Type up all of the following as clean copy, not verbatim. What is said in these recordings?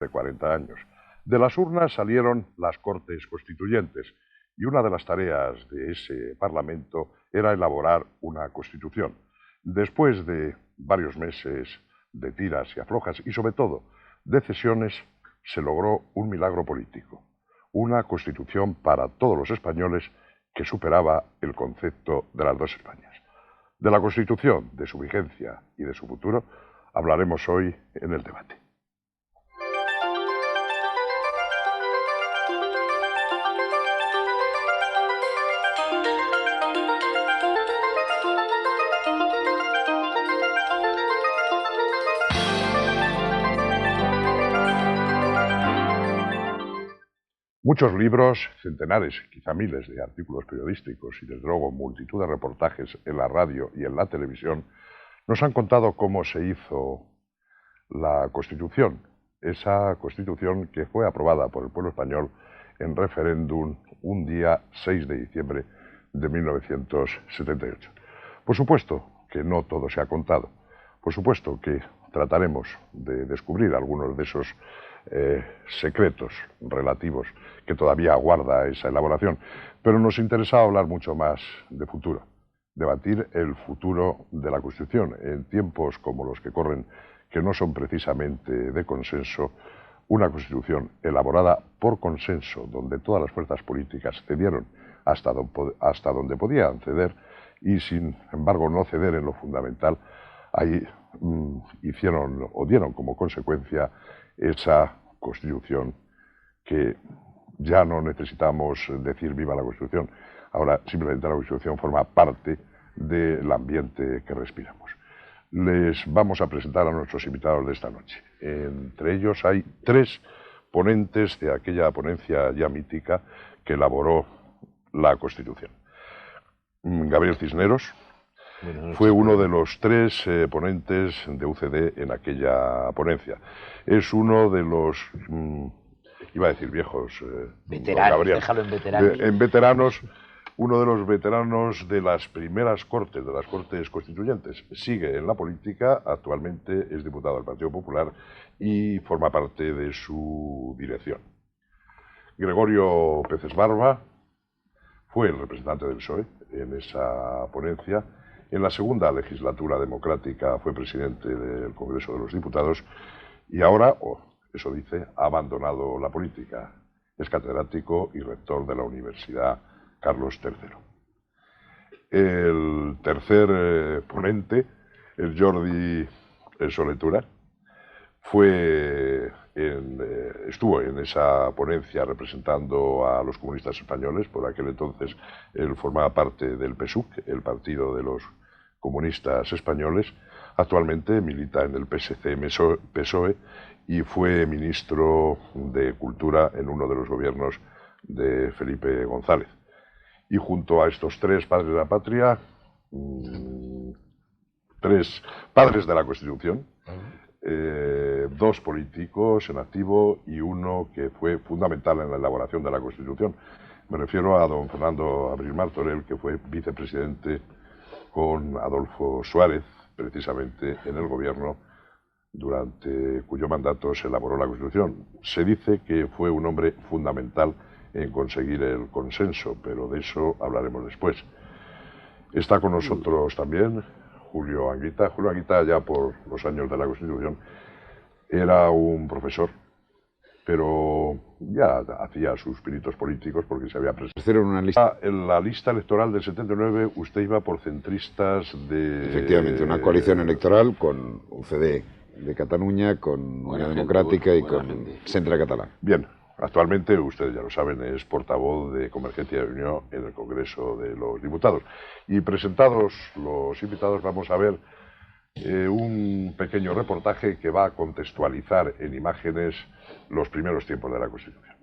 de 40 años. De las urnas salieron las Cortes Constituyentes y una de las tareas de ese Parlamento era elaborar una Constitución. Después de varios meses de tiras y aflojas y sobre todo de cesiones, se logró un milagro político, una Constitución para todos los españoles que superaba el concepto de las dos Españas. De la Constitución, de su vigencia y de su futuro, hablaremos hoy en el debate. Muchos libros, centenares, quizá miles de artículos periodísticos y desde luego multitud de reportajes en la radio y en la televisión nos han contado cómo se hizo la Constitución, esa Constitución que fue aprobada por el pueblo español en referéndum un día 6 de diciembre de 1978. Por supuesto que no todo se ha contado, por supuesto que trataremos de descubrir algunos de esos secretos relativos que todavía aguarda esa elaboración, pero nos interesaba hablar mucho más de futuro, debatir el futuro de la Constitución en tiempos como los que corren, que no son precisamente de consenso. Una Constitución elaborada por consenso, donde todas las fuerzas políticas cedieron hasta donde podían ceder y sin embargo no ceder en lo fundamental. Ahí hicieron o dieron como consecuencia esa Constitución que ya no necesitamos decir viva la Constitución, ahora simplemente la Constitución forma parte del ambiente que respiramos. Les vamos a presentar a nuestros invitados de esta noche. Entre ellos hay tres ponentes de aquella ponencia ya mítica que elaboró la Constitución. Gabriel Cisneros fue uno de los tres ponentes de UCD en aquella ponencia. Es uno de los, iba a decir viejos, veteranos, Gabriel, déjalo en veteranos. En veteranos, uno de los veteranos de las primeras Cortes, de las Cortes Constituyentes. Sigue en la política, actualmente es diputado del Partido Popular y forma parte de su dirección. Gregorio Peces Barba fue el representante del PSOE en esa ponencia. En la segunda legislatura democrática fue presidente del Congreso de los Diputados y ahora, eso dice, ha abandonado la política. Es catedrático y rector de la Universidad Carlos III. El tercer ponente es Jordi Soletura. Estuvo en esa ponencia representando a los comunistas españoles. Por aquel entonces él formaba parte del PSUC, el Partido de los Comunistas Españoles. Actualmente milita en el PSC-PSOE y fue ministro de Cultura en uno de los gobiernos de Felipe González. Y junto a estos tres padres de la patria, tres padres de la Constitución, dos políticos en activo y uno que fue fundamental en la elaboración de la Constitución. Me refiero a don Fernando Abril Martorell, que fue vicepresidente con Adolfo Suárez, precisamente en el gobierno durante cuyo mandato se elaboró la Constitución. Se dice que fue un hombre fundamental en conseguir el consenso, pero de eso hablaremos después. Está con nosotros también Julio Anguita. Julio Anguita, ya por los años de la Constitución, era un profesor, pero ya hacía sus pinitos políticos porque se había presentado una lista. En la lista electoral del 79 usted iba por centristas de... Efectivamente, una coalición electoral con UCD de Cataluña, con Unión Democrática y con Centre Català. Bien, actualmente, ustedes ya lo saben, es portavoz de Convergencia y Unión en el Congreso de los Diputados. Y presentados los invitados, vamos a ver un pequeño reportaje que va a contextualizar en imágenes los primeros tiempos de la Constitución.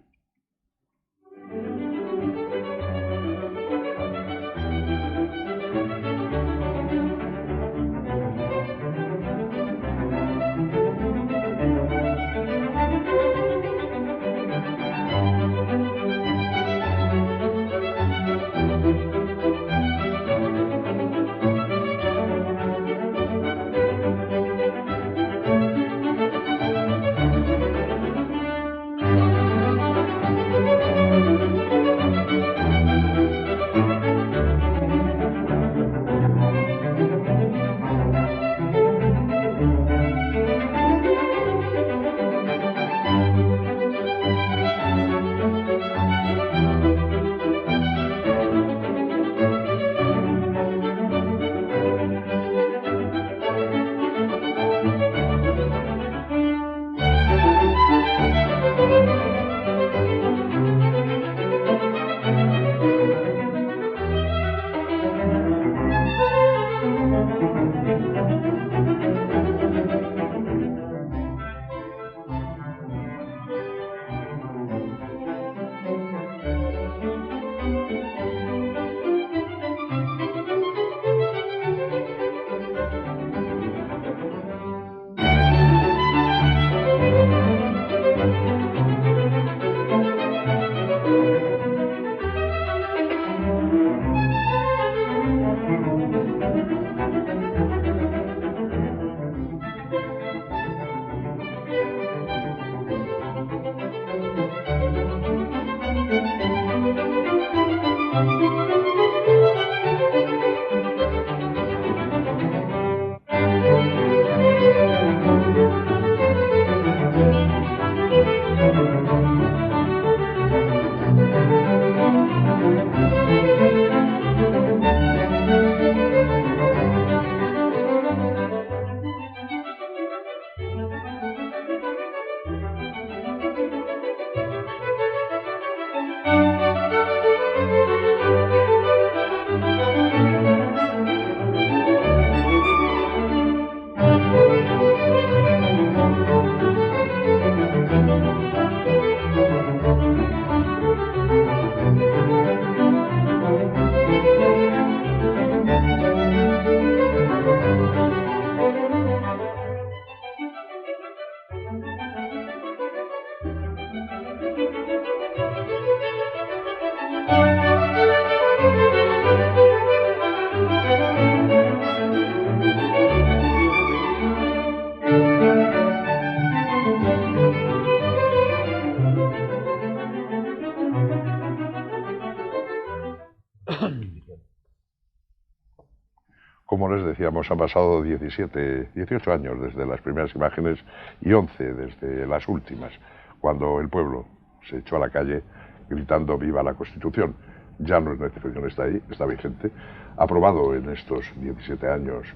Como les decíamos, han pasado 18 años desde las primeras imágenes y 11 desde las últimas, cuando el pueblo se echó a la calle gritando «Viva la Constitución». Ya nuestra Constitución está ahí, está vigente, aprobado en estos 17 años,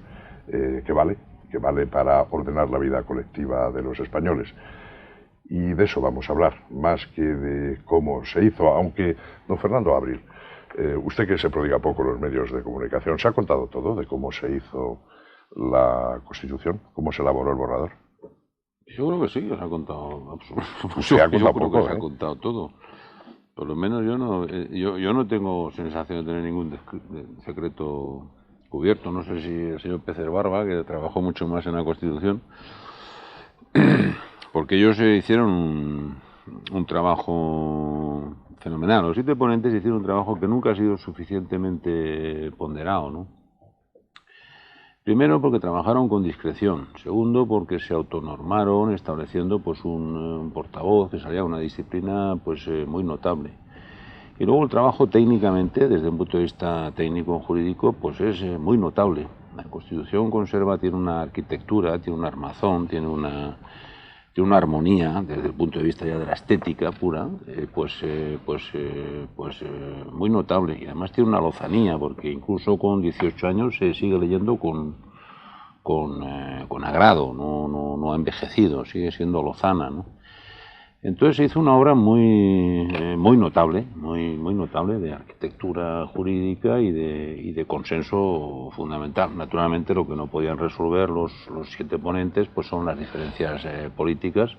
que vale para ordenar la vida colectiva de los españoles. Y de eso vamos a hablar, más que de cómo se hizo, aunque, don Fernando Abril, usted que se prodiga poco en los medios de comunicación, ¿se ha contado todo de cómo se hizo la Constitución? ¿Cómo se elaboró el borrador? Yo creo que sí, se ha contado absolutamente. Se ha contado poco, se ha contado todo. Por lo menos yo no tengo sensación de tener ningún secreto cubierto. No sé si el señor Pecer Barba, que trabajó mucho más en la Constitución, porque ellos hicieron un trabajo fenomenal. Los 7 ponentes hicieron un trabajo que nunca ha sido suficientemente ponderado, ¿no? Primero, porque trabajaron con discreción. Segundo, porque se autonormaron estableciendo pues un portavoz que salía de una disciplina pues muy notable. Y luego el trabajo técnicamente, desde un punto de vista técnico-jurídico, pues es muy notable. La Constitución conserva, tiene una arquitectura, tiene un armazón, tiene una armonía, desde el punto de vista ya de la estética pura, muy notable. Y además tiene una lozanía, porque incluso con 18 años se sigue leyendo con agrado, no ha envejecido, sigue siendo lozana, ¿no? Entonces se hizo una obra muy notable, muy notable de arquitectura jurídica y de consenso fundamental. Naturalmente lo que no podían resolver los 7 ponentes pues son las diferencias políticas,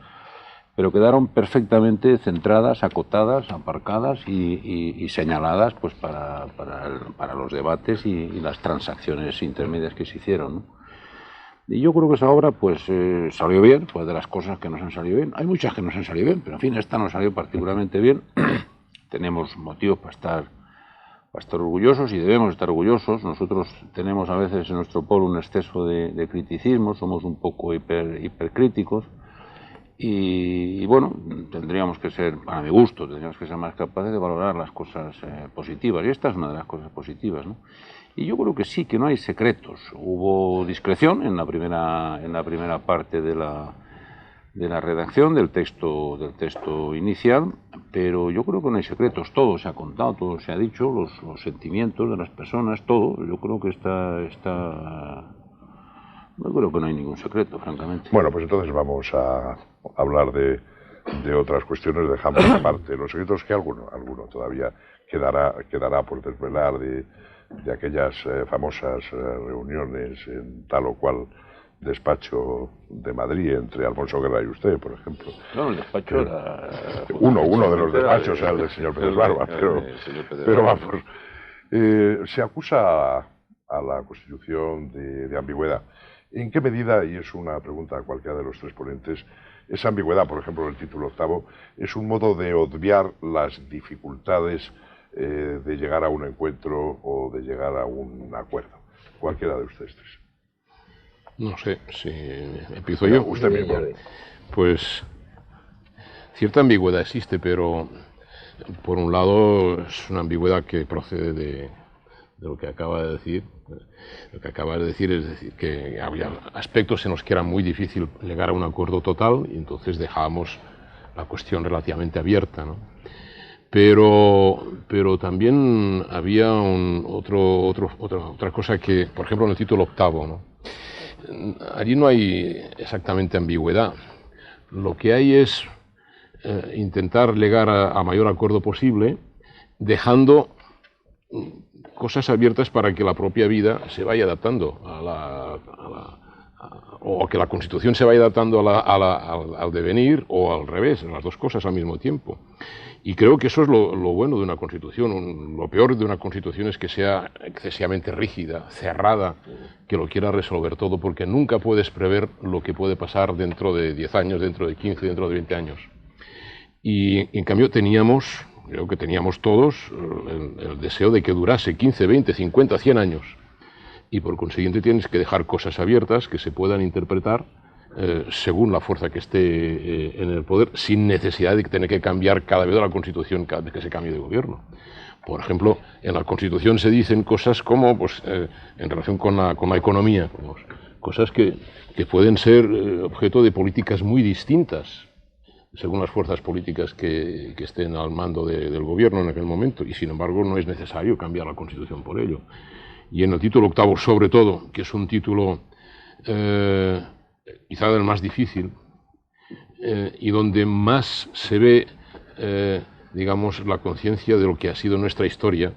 pero quedaron perfectamente centradas, acotadas, aparcadas y señaladas pues para los debates y las transacciones intermedias que se hicieron, ¿no? Y yo creo que esa obra pues salió bien, pues de las cosas que nos han salido bien. Hay muchas que nos han salido bien, pero en fin, esta nos salió particularmente bien. Tenemos motivos para estar orgullosos y debemos estar orgullosos. Nosotros tenemos a veces en nuestro pueblo un exceso de criticismo, somos un poco hipercríticos y bueno, tendríamos que ser, para mi gusto, tendríamos que ser más capaces de valorar las cosas positivas, y esta es una de las cosas positivas, ¿no? Y yo creo que sí, que no hay secretos. Hubo discreción en la primera parte de la redacción del texto inicial, pero yo creo que no hay secretos. Todo se ha contado, todo se ha dicho, los sentimientos de las personas, todo. Yo creo que no creo que no hay ningún secreto, francamente. Bueno, pues entonces vamos a hablar de otras cuestiones, dejamos aparte los secretos, que alguno todavía quedará por desvelar de aquellas famosas reuniones en tal o cual despacho de Madrid entre Alfonso Guerra y usted, por ejemplo. No, el despacho era... Uno de los despachos era el del señor Pérez Barba, pero vamos, se acusa a la Constitución de ambigüedad. ¿En qué medida, y es una pregunta a cualquiera de los 3 ponentes, esa ambigüedad, por ejemplo, del título 8, es un modo de obviar las dificultades de llegar a un encuentro o de llegar a un acuerdo? Cualquiera de ustedes 3. No sé, si empiezo yo. Usted mismo. Pues cierta ambigüedad existe, pero por un lado es una ambigüedad que procede de lo que acaba de decir. Lo que acaba de decir es decir que había aspectos en los que era muy difícil llegar a un acuerdo total y entonces dejábamos la cuestión relativamente abierta, ¿no? Pero también había otra cosa que, por ejemplo, en el título 8, ¿no? Allí no hay exactamente ambigüedad. Lo que hay es intentar llegar a mayor acuerdo posible, dejando cosas abiertas para que la propia vida se vaya adaptando o que la Constitución se vaya adaptando al devenir, o al revés, las 2 cosas al mismo tiempo. Y creo que eso es lo bueno de una Constitución. Lo peor de una Constitución es que sea excesivamente rígida, cerrada, que lo quiera resolver todo, porque nunca puedes prever lo que puede pasar dentro de 10 años, dentro de 15, dentro de 20 años. Y en cambio creo que teníamos todos el deseo de que durase 15, 20, 50, 100 años. Y por consiguiente tienes que dejar cosas abiertas que se puedan interpretar según la fuerza que esté en el poder, sin necesidad de tener que cambiar cada vez la Constitución cada vez que se cambie de gobierno. Por ejemplo, en la Constitución se dicen cosas como, pues, en relación con la economía, cosas que pueden ser objeto de políticas muy distintas según las fuerzas políticas que estén al mando del gobierno en aquel momento, y sin embargo no es necesario cambiar la Constitución por ello. Y en el título octavo, sobre todo, que es un título quizá el más difícil, y donde más se ve, digamos, la conciencia de lo que ha sido nuestra historia,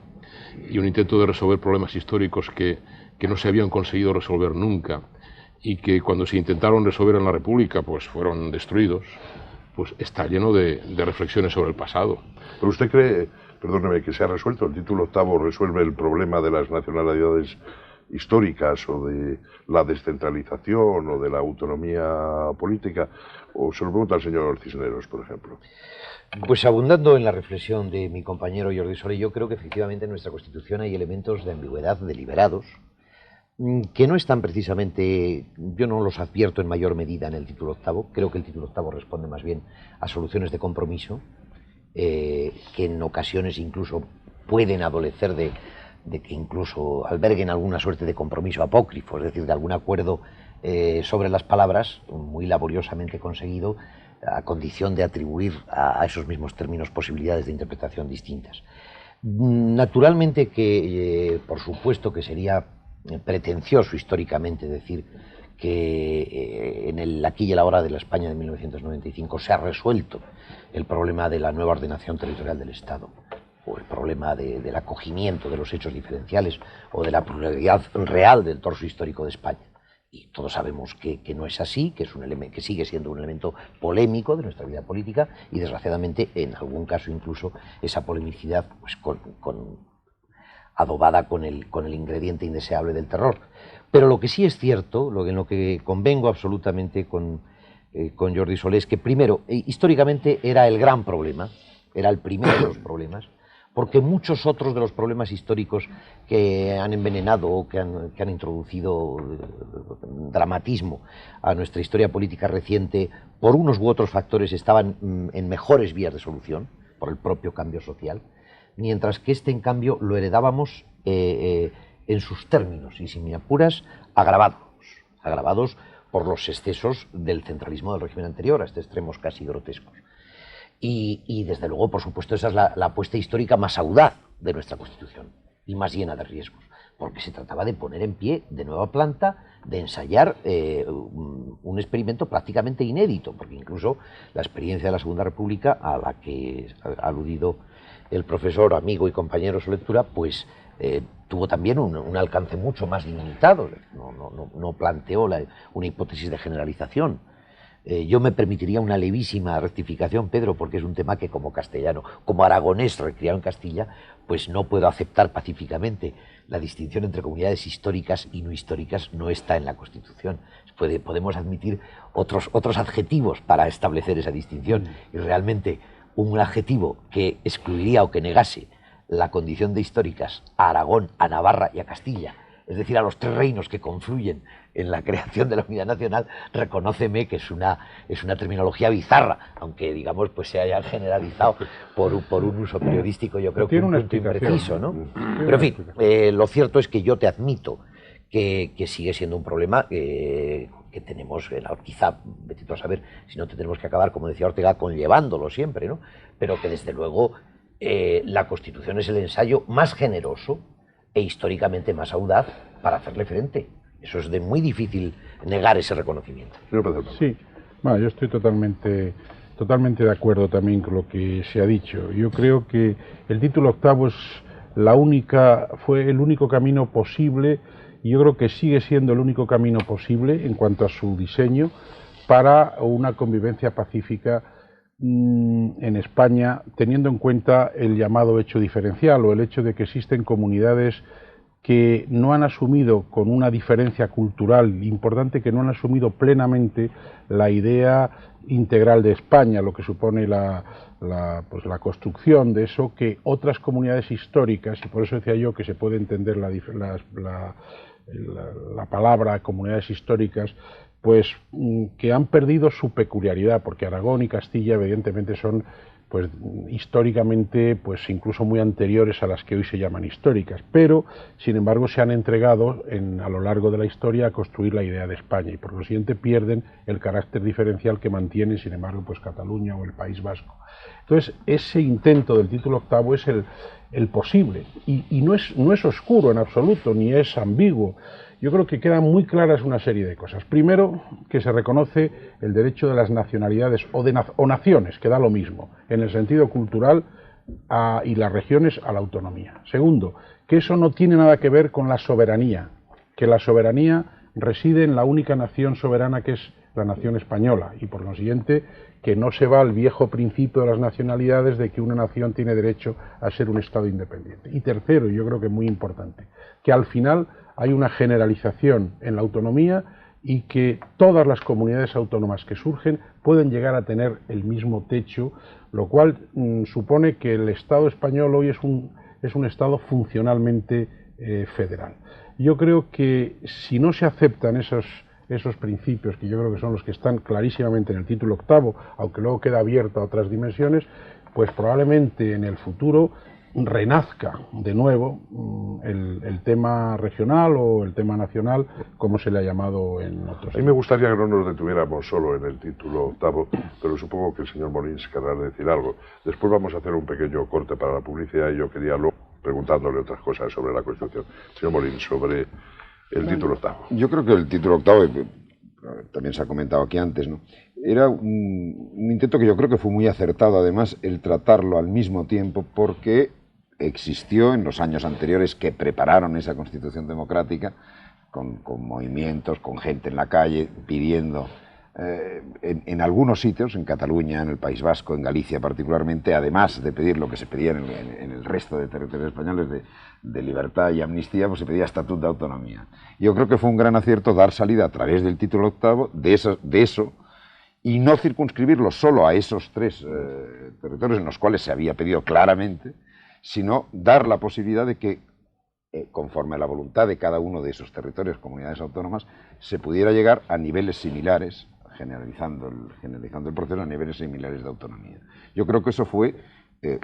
y un intento de resolver problemas históricos que no se habían conseguido resolver nunca, y que cuando se intentaron resolver en la República, pues fueron destruidos, pues está lleno de reflexiones sobre el pasado. ¿Pero usted cree, perdóneme, que se ha resuelto? ¿El título octavo resuelve el problema de las nacionalidades históricas o de la descentralización o de la autonomía política? ¿O se lo pregunta al señor Cisneros, por ejemplo? Pues abundando en la reflexión de mi compañero Jordi Soler, yo creo que efectivamente en nuestra Constitución hay elementos de ambigüedad deliberados que no están precisamente, yo no los advierto en mayor medida en el título octavo. Creo que el título octavo responde más bien a soluciones de compromiso, que en ocasiones incluso pueden adolecer de que incluso alberguen alguna suerte de compromiso apócrifo, es decir, de algún acuerdo sobre las palabras, muy laboriosamente conseguido, a condición de atribuir a esos mismos términos posibilidades de interpretación distintas. Naturalmente que, por supuesto que sería pretencioso históricamente decir que en el aquí y el ahora de la España de 1995 se ha resuelto el problema de la nueva ordenación territorial del Estado, o el problema del acogimiento de los hechos diferenciales, o de la pluralidad real del torso histórico de España. Y todos sabemos que no es así, que es un elemento, que sigue siendo un elemento polémico de nuestra vida política, y desgraciadamente en algún caso incluso esa polemicidad pues adobada con el ingrediente indeseable del terror. Pero lo que sí es cierto, en lo que convengo absolutamente con Jordi Soler, es que primero, históricamente era el gran problema, era el primero de los problemas, porque muchos otros de los problemas históricos que han envenenado o que han introducido dramatismo a nuestra historia política reciente, por unos u otros factores estaban en mejores vías de solución, por el propio cambio social, mientras que este, en cambio, lo heredábamos en sus términos, y si me apuras, agravados por los excesos del centralismo del régimen anterior, a extremos casi grotescos. Y desde luego, por supuesto, esa es la apuesta histórica más audaz de nuestra Constitución y más llena de riesgos, porque se trataba de poner en pie de nueva planta, de ensayar un experimento prácticamente inédito, porque incluso la experiencia de la Segunda República, a la que ha aludido el profesor, amigo y compañero de su lectura, pues tuvo también un alcance mucho más limitado, no planteó una hipótesis de generalización. Yo me permitiría una levísima rectificación, Pedro, porque es un tema que como castellano, como aragonés recriado en Castilla, pues no puedo aceptar pacíficamente. La distinción entre comunidades históricas y no históricas no está en la Constitución. Podemos admitir otros adjetivos para establecer esa distinción, y realmente un adjetivo que excluiría o que negase la condición de históricas a Aragón, a Navarra y a Castilla, es decir, a los tres reinos que confluyen en la creación de la unidad nacional, reconóceme que es una terminología bizarra, aunque digamos pues se haya generalizado por un uso periodístico, yo creo que un punto impreciso, ¿no? Pero en fin, lo cierto es que yo te admito que sigue siendo un problema que tenemos, quizá, vete tú a saber si no tenemos que acabar, como decía Ortega, conllevándolo siempre, ¿no? Pero que desde luego la Constitución es el ensayo más generoso e históricamente más audaz para hacerle frente. Eso es de muy difícil negar ese reconocimiento. Sí, bueno, yo estoy totalmente de acuerdo también con lo que se ha dicho. Yo creo que el título octavo fue el único camino posible, y yo creo que sigue siendo el único camino posible en cuanto a su diseño para una convivencia pacífica en España, teniendo en cuenta el llamado hecho diferencial, o el hecho de que existen comunidades que no han asumido, con una diferencia cultural importante, que no han asumido plenamente la idea integral de España, lo que supone la construcción de eso, que otras comunidades históricas, y por eso decía yo que se puede entender la palabra comunidades históricas, pues que han perdido su peculiaridad, porque Aragón y Castilla evidentemente son pues históricamente pues incluso muy anteriores a las que hoy se llaman históricas, pero sin embargo se han entregado a lo largo de la historia a construir la idea de España y por lo siguiente pierden el carácter diferencial que mantienen sin embargo pues Cataluña o el País Vasco. Entonces ese intento del título octavo es el posible y no es oscuro en absoluto ni es ambiguo. Yo creo que quedan muy claras una serie de cosas. Primero, que se reconoce el derecho de las nacionalidades o naciones, que da lo mismo, en el sentido cultural y las regiones a la autonomía. Segundo, que eso no tiene nada que ver con la soberanía, que la soberanía reside en la única nación soberana que es la nación española y por lo siguiente que no se va al viejo principio de las nacionalidades de que una nación tiene derecho a ser un Estado independiente. Y tercero, y yo creo que muy importante, que al final hay una generalización en la autonomía y que todas las comunidades autónomas que surgen pueden llegar a tener el mismo techo, lo cual supone que el Estado español hoy es un Estado funcionalmente federal. Yo creo que si no se aceptan esos principios, que yo creo que son los que están clarísimamente en el título octavo, aunque luego queda abierto a otras dimensiones, pues probablemente en el futuro renazca de nuevo el tema regional o el tema nacional, como se le ha llamado en otros. A mí me gustaría que no nos detuviéramos solo en el título octavo, pero supongo que el señor Molins querrá decir algo. Después vamos a hacer un pequeño corte para la publicidad y yo quería luego preguntándole otras cosas sobre la Constitución. Señor Molins, sobre el título octavo. Yo creo que el título octavo, también se ha comentado aquí antes, ¿no?, era un intento que yo creo que fue muy acertado, además, el tratarlo al mismo tiempo, porque existió en los años anteriores que prepararon esa Constitución democrática, con movimientos, con gente en la calle, pidiendo, en algunos sitios, en Cataluña, en el País Vasco, en Galicia particularmente, además de pedir lo que se pedía en el resto de territorios españoles de libertad y amnistía, pues se pedía estatuto de autonomía. Yo creo que fue un gran acierto dar salida a través del título octavo de eso y no circunscribirlo solo a esos tres territorios en los cuales se había pedido claramente, sino dar la posibilidad de que, conforme a la voluntad de cada uno de esos territorios, comunidades autónomas, se pudiera llegar a niveles similares, generalizando el proceso, a niveles similares de autonomía. Yo creo que eso fue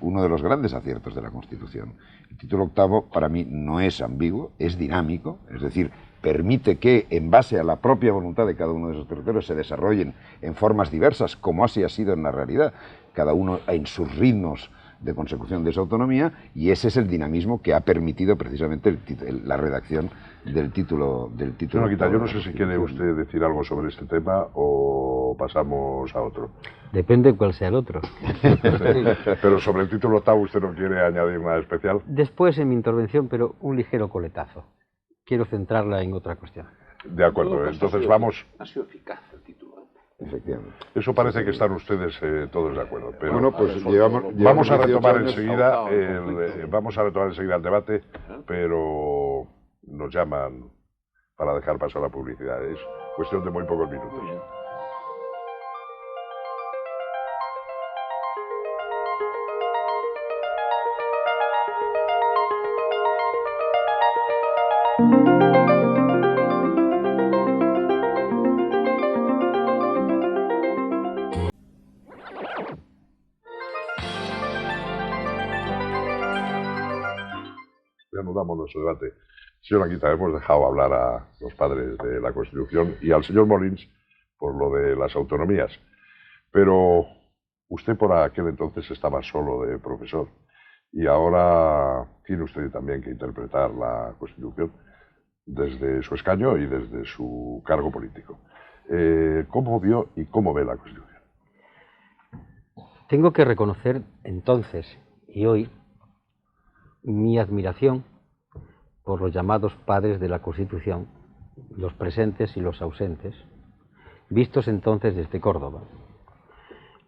uno de los grandes aciertos de la Constitución. El título octavo, para mí, no es ambiguo, es dinámico, es decir, permite que, en base a la propia voluntad de cada uno de esos territorios, se desarrollen en formas diversas, como así ha sido en la realidad, cada uno en sus ritmos de consecución de esa autonomía, y ese es el dinamismo que ha permitido precisamente la redacción del título. Señor Quita, yo no sé si quiere usted decir algo sobre este tema o pasamos a otro. Depende cuál sea el otro. Pero sobre el título octavo usted no quiere añadir nada especial. Después en mi intervención, pero un ligero coletazo. Quiero centrarla en otra cuestión. De acuerdo, entonces vamos. Ha sido eficaz el título. Efectivamente. Eso parece que están ustedes todos de acuerdo. Pero bueno, pues vamos a retomar 18 enseguida el debate, pero nos llaman para dejar pasar la publicidad. Es cuestión de muy pocos minutos. Reanudamos nuestro debate. Señora Quita, hemos dejado hablar a los padres de la Constitución y al señor Molins por lo de las autonomías, pero usted por aquel entonces estaba solo de profesor y ahora tiene usted también que interpretar la Constitución desde su escaño y desde su cargo político. ¿Cómo vio y cómo ve la Constitución? Tengo que reconocer entonces y hoy mi admiración por los llamados padres de la Constitución, los presentes y los ausentes, vistos entonces desde Córdoba.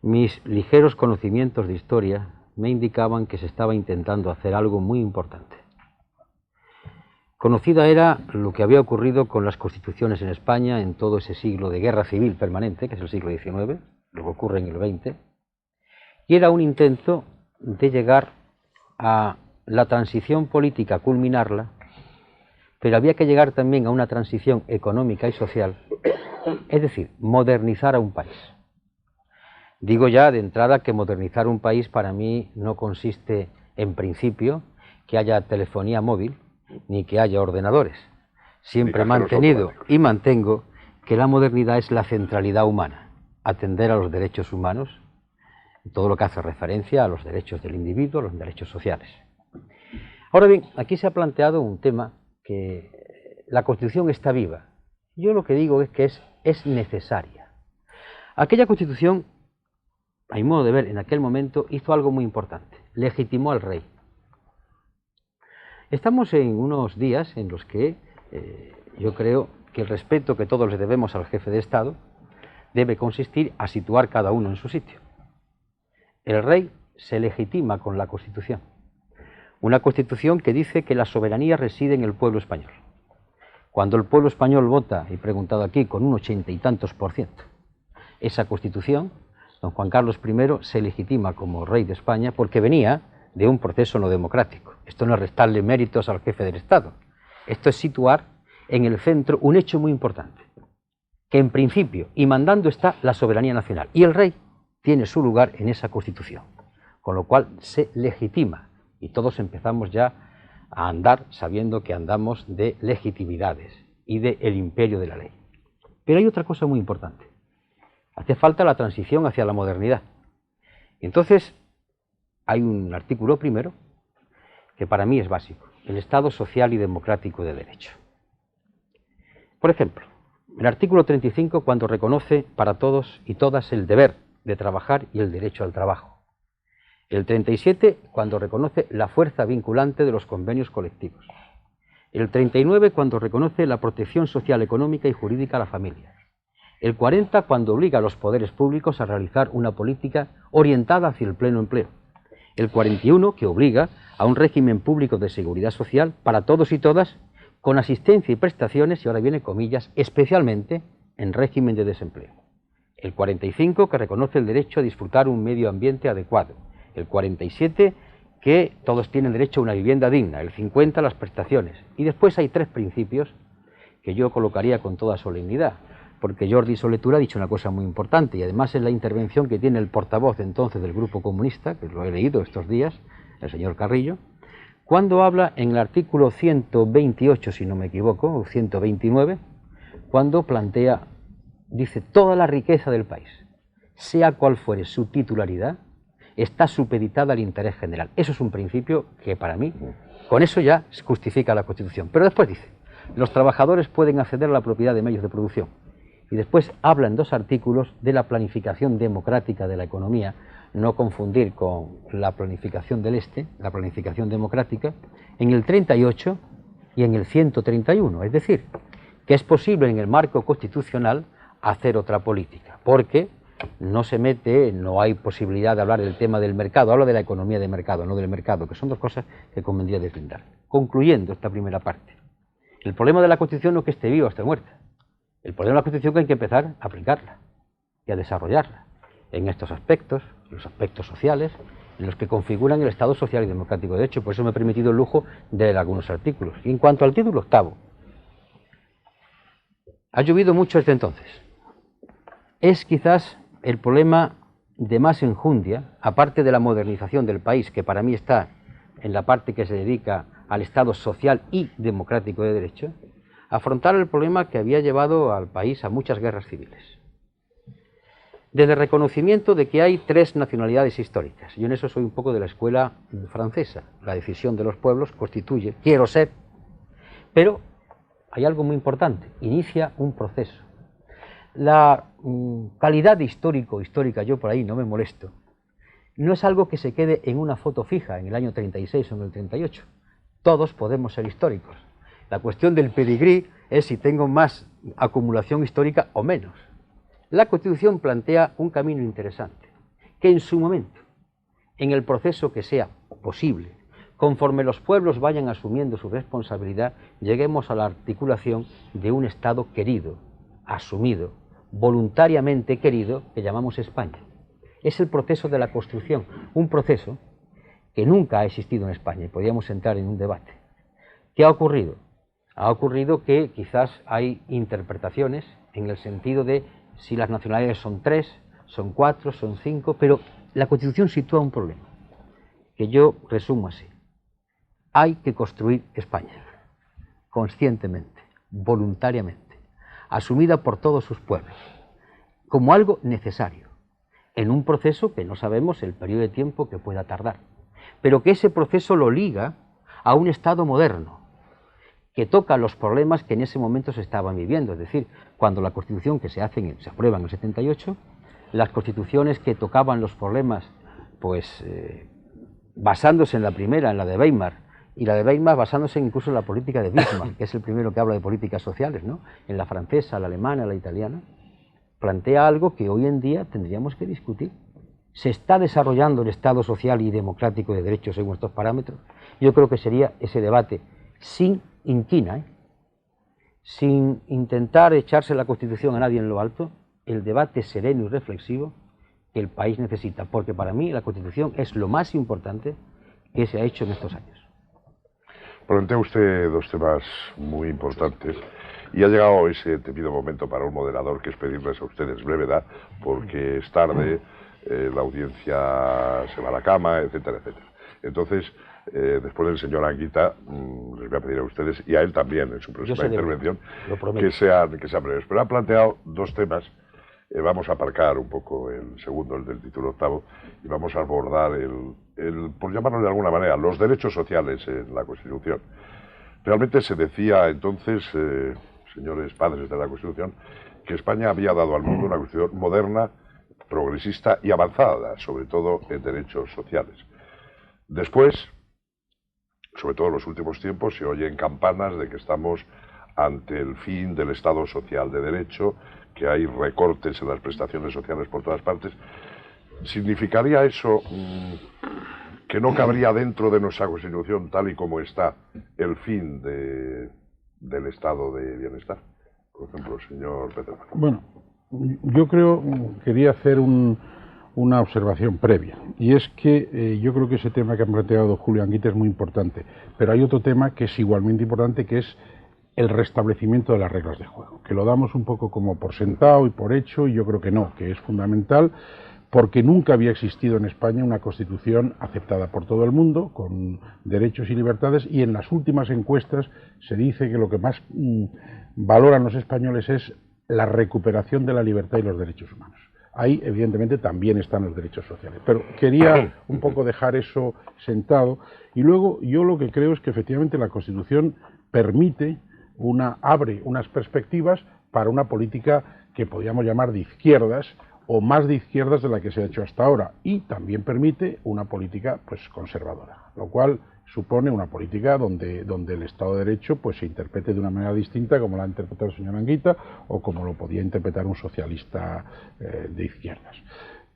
Mis ligeros conocimientos de historia me indicaban que se estaba intentando hacer algo muy importante. Conocida era lo que había ocurrido con las constituciones en España en todo ese siglo de guerra civil permanente, que es el siglo XIX, lo que ocurre en el XX, y era un intento de llegar a la transición política, culminarla, pero había que llegar también a una transición económica y social, es decir, modernizar a un país. Digo ya de entrada que modernizar un país para mí no consiste, en principio, que haya telefonía móvil, ni que haya ordenadores. Siempre he mantenido y mantengo que la modernidad es la centralidad humana, atender a los derechos humanos, todo lo que hace referencia a los derechos del individuo, a los derechos sociales. Ahora bien, aquí se ha planteado un tema que la Constitución está viva. Yo lo que digo es que es necesaria. Aquella Constitución, a mi modo de ver, en aquel momento hizo algo muy importante, legitimó al rey. Estamos en unos días en los que yo creo que el respeto que todos le debemos al jefe de Estado debe consistir a situar cada uno en su sitio. El rey se legitima con la Constitución. Una Constitución que dice que la soberanía reside en el pueblo español. Cuando el pueblo español vota, y preguntado aquí, con un 80 y tantos %, esa Constitución, don Juan Carlos I se legitima como rey de España porque venía de un proceso no democrático. Esto no es restarle méritos al jefe del Estado. Esto es situar en el centro un hecho muy importante, que en principio y mandando está la soberanía nacional, y el rey tiene su lugar en esa Constitución, con lo cual se legitima, y todos empezamos ya a andar sabiendo que andamos de legitimidades y del imperio de la ley. Pero hay otra cosa muy importante. Hace falta la transición hacia la modernidad. Entonces, hay un artículo primero que para mí es básico, el Estado social y democrático de derecho. Por ejemplo, el artículo 35 cuando reconoce para todos y todas el deber de trabajar y el derecho al trabajo. El 37 cuando reconoce la fuerza vinculante de los convenios colectivos. El 39 cuando reconoce la protección social, económica y jurídica a la familia. El 40 cuando obliga a los poderes públicos a realizar una política orientada hacia el pleno empleo. El 41 que obliga a un régimen público de seguridad social para todos y todas, con asistencia y prestaciones, y ahora viene comillas, especialmente en régimen de desempleo. El 45 que reconoce el derecho a disfrutar un medio ambiente adecuado. El 47 que todos tienen derecho a una vivienda digna. El 50 las prestaciones. Y después hay tres principios que yo colocaría con toda solemnidad, porque Jordi Solé Tura ha dicho una cosa muy importante, y además es la intervención que tiene el portavoz entonces del Grupo Comunista, que lo he leído estos días, el señor Carrillo, cuando habla en el artículo 128, si no me equivoco, o 129, cuando plantea, dice, toda la riqueza del país, sea cual fuere su titularidad, está supeditada al interés general. Eso es un principio que para mí, con eso ya se justifica la Constitución. Pero después dice, los trabajadores pueden acceder a la propiedad de medios de producción. Y después habla en dos artículos de la planificación democrática de la economía, no confundir con la planificación del Este, la planificación democrática, en el 38 y en el 131. Es decir, que es posible en el marco constitucional hacer otra política, porque no se mete, no hay posibilidad de hablar del tema del mercado, habla de la economía de mercado, no del mercado, que son dos cosas que convendría deslindar. Concluyendo esta primera parte, el problema de la Constitución no es que esté viva o esté muerta. El problema de la Constitución es que hay que empezar a aplicarla y a desarrollarla en estos aspectos, en los aspectos sociales, en los que configuran el Estado social y democrático de derecho. Por eso me he permitido el lujo de leer algunos artículos. Y en cuanto al título octavo, ha llovido mucho desde entonces. Es quizás el problema de más enjundia, aparte de la modernización del país, que para mí está en la parte que se dedica al Estado social y democrático de derecho, afrontar el problema que había llevado al país a muchas guerras civiles. Desde el reconocimiento de que hay tres nacionalidades históricas, yo en eso soy un poco de la escuela francesa, la decisión de los pueblos constituye, quiero ser, pero hay algo muy importante, inicia un proceso. La calidad de histórica, yo por ahí no me molesto, no es algo que se quede en una foto fija en el año 36 o en el 38, todos podemos ser históricos. La cuestión del pedigrí es si tengo más acumulación histórica o menos. La Constitución plantea un camino interesante, que en su momento, en el proceso que sea posible, conforme los pueblos vayan asumiendo su responsabilidad, lleguemos a la articulación de un Estado querido, asumido, voluntariamente querido, que llamamos España. Es el proceso de la construcción, un proceso que nunca ha existido en España, y podríamos entrar en un debate. ¿Qué ha ocurrido? Ha ocurrido que quizás hay interpretaciones en el sentido de si las nacionalidades son 3, son 4, son 5, pero la Constitución sitúa un problema, que yo resumo así. Hay que construir España, conscientemente, voluntariamente, asumida por todos sus pueblos, como algo necesario, en un proceso que no sabemos el periodo de tiempo que pueda tardar, pero que ese proceso lo liga a un Estado moderno, que toca los problemas que en ese momento se estaban viviendo. Es decir, cuando la Constitución que se aprueba en el 78, las constituciones que tocaban los problemas, pues basándose en la primera, en la de Weimar, y la de Weimar basándose incluso en la política de Bismarck, que es el primero que habla de políticas sociales, ¿no? En la francesa, la alemana, la italiana, plantea algo que hoy en día tendríamos que discutir. ¿Se está desarrollando el Estado social y democrático de derecho según estos parámetros? Yo creo que sería ese debate sin inquina, sin intentar echarse la Constitución a nadie en lo alto, el debate sereno y reflexivo que el país necesita, porque para mí la Constitución es lo más importante que se ha hecho en estos años. Plantea usted dos temas muy importantes y ha llegado ese temido momento para un moderador, que es pedirles a ustedes brevedad, porque es tarde, la audiencia se va a la cama, etcétera, etcétera. Entonces, después del señor Anguita, les voy a pedir a ustedes, y a él también en su próxima intervención, que sean breves. Pero ha planteado dos temas. Vamos a aparcar un poco el segundo, el del título octavo, y vamos a abordar por llamarlo de alguna manera, los derechos sociales en la Constitución. Realmente se decía entonces, señores padres de la Constitución, que España había dado al mundo una Constitución moderna, progresista y avanzada, sobre todo en derechos sociales. Después, sobre todo en los últimos tiempos, se oyen campanas de que estamos ante el fin del Estado social de derecho, que hay recortes en las prestaciones sociales por todas partes. ¿Significaría eso que no cabría dentro de nuestra Constitución, tal y como está, el fin del estado de bienestar? Por ejemplo, señor Peterman. Bueno, yo quería hacer una observación previa, y es que yo creo que ese tema que ha planteado Julio Anguita es muy importante, pero hay otro tema que es igualmente importante, que es el restablecimiento de las reglas de juego, que lo damos un poco como por sentado y por hecho, y yo creo que no, que es fundamental, porque nunca había existido en España una Constitución aceptada por todo el mundo, con derechos y libertades, y en las últimas encuestas se dice que lo que más valoran los españoles es la recuperación de la libertad y los derechos humanos. Ahí, evidentemente, también están los derechos sociales. Pero quería un poco dejar eso sentado. Y luego, yo lo que creo es que efectivamente la Constitución abre unas perspectivas para una política que podríamos llamar de izquierdas, o más de izquierdas de la que se ha hecho hasta ahora, y también permite una política pues conservadora, lo cual supone una política donde el Estado de Derecho pues se interprete de una manera distinta, como la ha interpretado el señor Anguita, o como lo podía interpretar un socialista de izquierdas.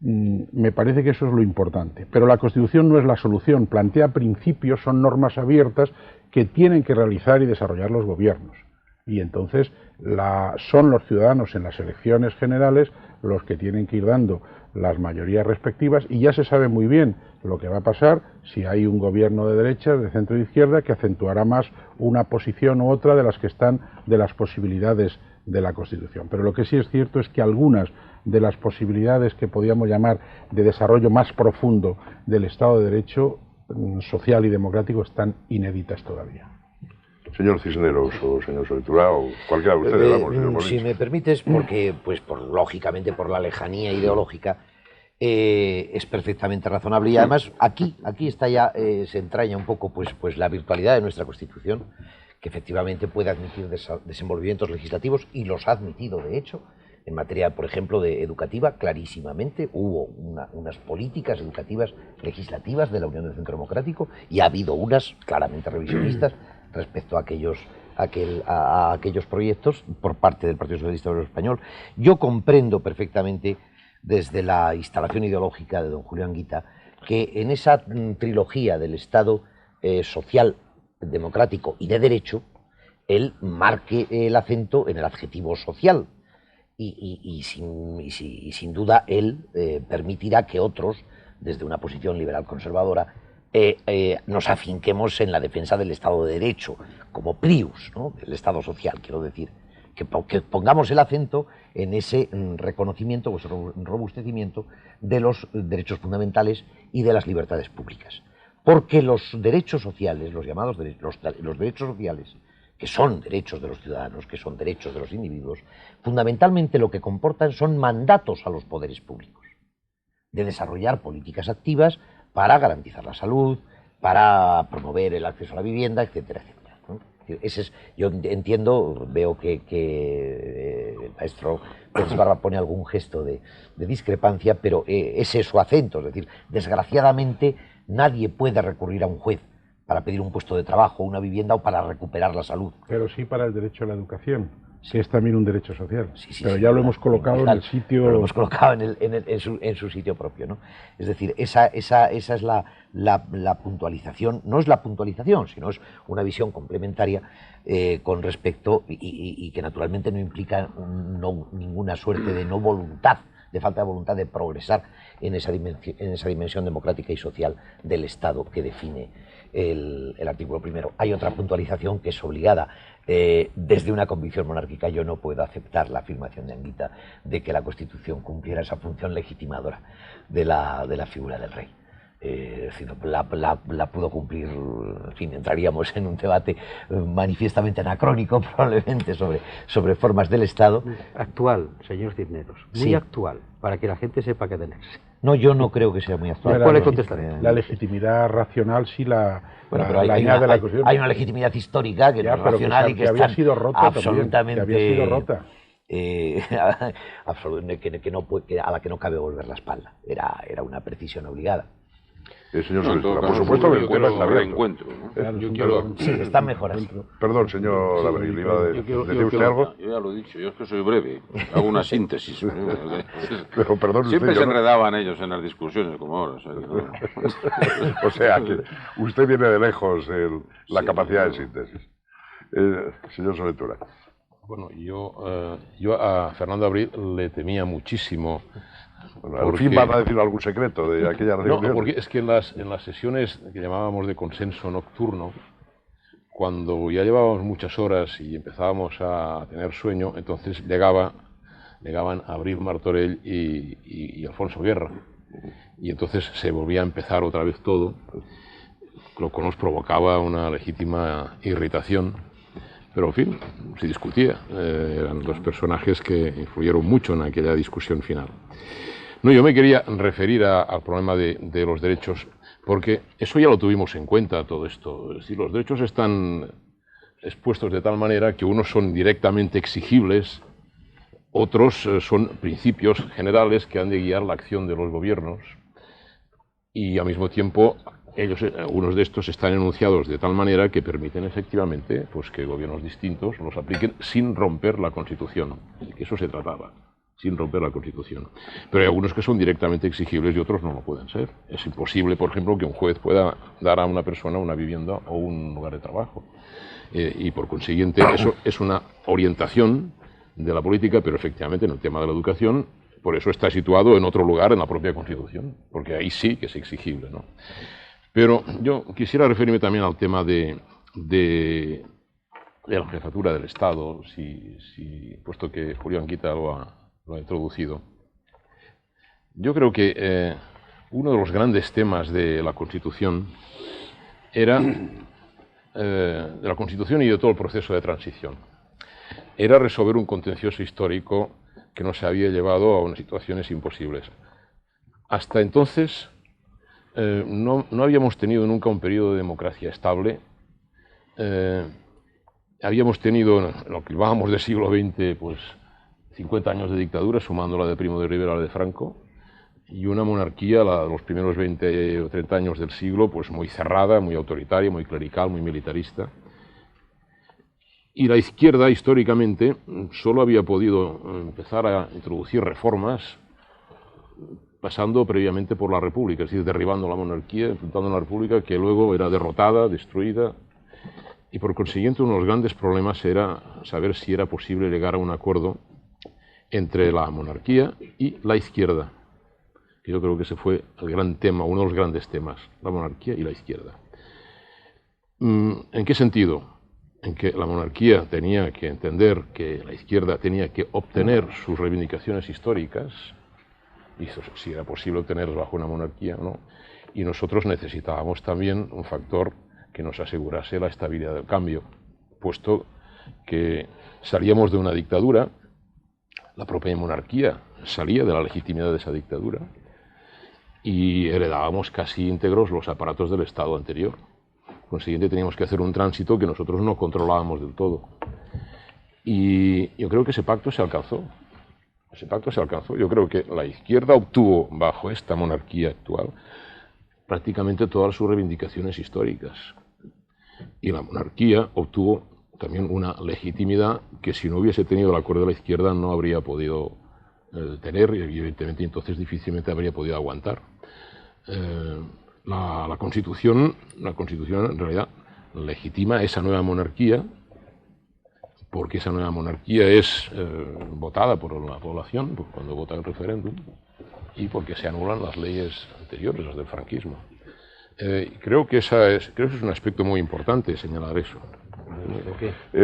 Me parece que eso es lo importante, pero la Constitución no es la solución, plantea principios, son normas abiertas que tienen que realizar y desarrollar los gobiernos, y entonces son los ciudadanos en las elecciones generales los que tienen que ir dando las mayorías respectivas, y ya se sabe muy bien lo que va a pasar si hay un gobierno de derechas, de centro y de izquierda, que acentuará más una posición u otra de las que están de las posibilidades de la Constitución. Pero lo que sí es cierto es que algunas de las posibilidades que podríamos llamar de desarrollo más profundo del Estado de Derecho social y democrático están inéditas todavía. Señor Cisneros o señor Soletura, o cualquiera de ustedes, si me permites, porque lógicamente por la lejanía ideológica es perfectamente razonable, y además aquí está ya se entraña un poco pues la virtualidad de nuestra Constitución, que efectivamente puede admitir desenvolvimientos legislativos, y los ha admitido de hecho en materia, por ejemplo, de educativa. Clarísimamente hubo unas políticas educativas legislativas de la Unión del Centro Democrático, y ha habido unas claramente revisionistas respecto a aquellos proyectos por parte del Partido Socialista Obrero Español. Yo comprendo perfectamente, desde la instalación ideológica de don Julio Anguita, que en esa trilogía del Estado social, democrático y de derecho, él marque el acento en el adjetivo social. Y sin duda él permitirá que otros, desde una posición liberal conservadora, nos afinquemos en la defensa del Estado de Derecho, como prius, ¿no?, del Estado social, quiero decir, que pongamos el acento en ese reconocimiento o ese robustecimiento de los derechos fundamentales y de las libertades públicas. Porque los derechos sociales, los llamados los derechos sociales, que son derechos de los ciudadanos, que son derechos de los individuos, fundamentalmente lo que comportan son mandatos a los poderes públicos de desarrollar políticas activas para garantizar la salud, para promover el acceso a la vivienda, etcétera, etcétera, ¿no? Yo entiendo, veo que el maestro Pérez Barba pone algún gesto de discrepancia, pero ese es su acento, es decir, desgraciadamente nadie puede recurrir a un juez para pedir un puesto de trabajo, una vivienda o para recuperar la salud. Pero sí para el derecho a la educación, que es también un derecho social. Sí, pero ya lo hemos colocado en el sitio... Lo hemos colocado en su sitio propio, ¿no? Es decir, esa es la puntualización, no es la puntualización, sino es una visión complementaria con respecto, y que naturalmente no implica ninguna suerte de no voluntad, de falta de voluntad de progresar en esa dimensión democrática y social del Estado que define el artículo primero. Hay otra puntualización que es obligada. Desde una convicción monárquica yo no puedo aceptar la afirmación de Anguita de que la Constitución cumpliera esa función legitimadora de la figura del rey. Sino la pudo cumplir, en fin, entraríamos en un debate manifiestamente anacrónico probablemente sobre formas del Estado. Actual, señor Cisneros, muy Sí. actual, para que la gente sepa qué tenerse. No, yo no creo que sea muy actual. ¿Cuál le contestaré? La legitimidad racional sí la Pero hay añade la Constitución. hay una legitimidad histórica que no es pero racional y que había está sido rota absolutamente también, que había sido rota. A la que no cabe volver la espalda. Era una precisión obligada. Señor No, en todo Solestura, por caso, supuesto que el yo tema quiero está abierto. reencuentro, ¿no? Yo quiero... Sí, están mejoras. Perdón, señor Labril, ¿le iba a decir usted algo? Yo ya lo he dicho, yo es que soy breve, hago una síntesis. Pero perdón usted, Siempre yo se no- enredaban ellos en las discusiones, como ahora. O sea, que no. O sea, que usted viene de lejos la Sí, capacidad de no. síntesis. Señor Solestura. Bueno, yo a Fernando Abril le temía muchísimo. Bueno, al Porque- fin van a decir algún secreto de aquella reunión. No, porque es que en las sesiones que llamábamos de consenso nocturno, cuando ya llevábamos muchas horas y empezábamos a tener sueño, entonces llegaban Abril Martorell y Alfonso Guerra. Y entonces se volvía a empezar otra vez todo, lo que nos provocaba una legítima irritación. Pero en fin, se discutía. Eran dos personajes que influyeron mucho en aquella discusión final. No, yo me quería referir al problema de los derechos, porque eso ya lo tuvimos en cuenta, todo esto. Es decir, los derechos están expuestos de tal manera que unos son directamente exigibles, otros son principios generales que han de guiar la acción de los gobiernos, y al mismo tiempo algunos de estos están enunciados de tal manera que permiten efectivamente pues, que gobiernos distintos los apliquen sin romper la Constitución, que eso se trataba, sin romper la Constitución. Pero hay algunos que son directamente exigibles y otros no lo pueden ser. Es imposible, por ejemplo, que un juez pueda dar a una persona una vivienda o un lugar de trabajo. Y por consiguiente, eso es una orientación de la política, pero efectivamente en el tema de la educación, por eso está situado en otro lugar en la propia Constitución, porque ahí sí que es exigible, ¿no? Pero yo quisiera referirme también al tema de la jefatura del Estado, puesto que Julio Anguita lo ha introducido. Yo creo que uno de los grandes temas de la Constitución era, de la Constitución y de todo el proceso de transición, era resolver un contencioso histórico que nos había llevado a unas situaciones imposibles. Hasta entonces no habíamos tenido nunca un periodo de democracia estable. Habíamos tenido, en lo que llamábamos de siglo XX, pues 50 años de dictadura, sumando la de Primo de Rivera a la de Franco, y una monarquía, los primeros 20 o 30 años del siglo, pues muy cerrada, muy autoritaria, muy clerical, muy militarista. Y la izquierda, históricamente, solo había podido empezar a introducir reformas pasando previamente por la República, es decir, derribando la monarquía, enfrentando una República que luego era derrotada, destruida, y por consiguiente uno de los grandes problemas era saber si era posible llegar a un acuerdo entre la monarquía y la izquierda. Yo creo que ese fue el gran tema, uno de los grandes temas, la monarquía y la izquierda. ¿En qué sentido? En que la monarquía tenía que entender que la izquierda tenía que obtener sus reivindicaciones históricas, y si era posible obtenerlas bajo una monarquía o no, y nosotros necesitábamos también un factor que nos asegurase la estabilidad del cambio, puesto que salíamos de una dictadura, la propia monarquía salía de la legitimidad de esa dictadura, y heredábamos casi íntegros los aparatos del Estado anterior. Por consiguiente, teníamos que hacer un tránsito que nosotros no controlábamos del todo. Y yo creo que ese pacto se alcanzó. Ese pacto se alcanzó. Yo creo que la izquierda obtuvo, bajo esta monarquía actual, prácticamente todas sus reivindicaciones históricas. Y la monarquía obtuvo también una legitimidad que, si no hubiese tenido el acuerdo de la izquierda, no habría podido tener, y evidentemente entonces difícilmente habría podido aguantar. La Constitución en realidad legitima esa nueva monarquía, porque esa nueva monarquía es votada por la población cuando vota en referéndum, y porque se anulan las leyes anteriores, las del franquismo. Creo que eso es un aspecto muy importante, señalar eso.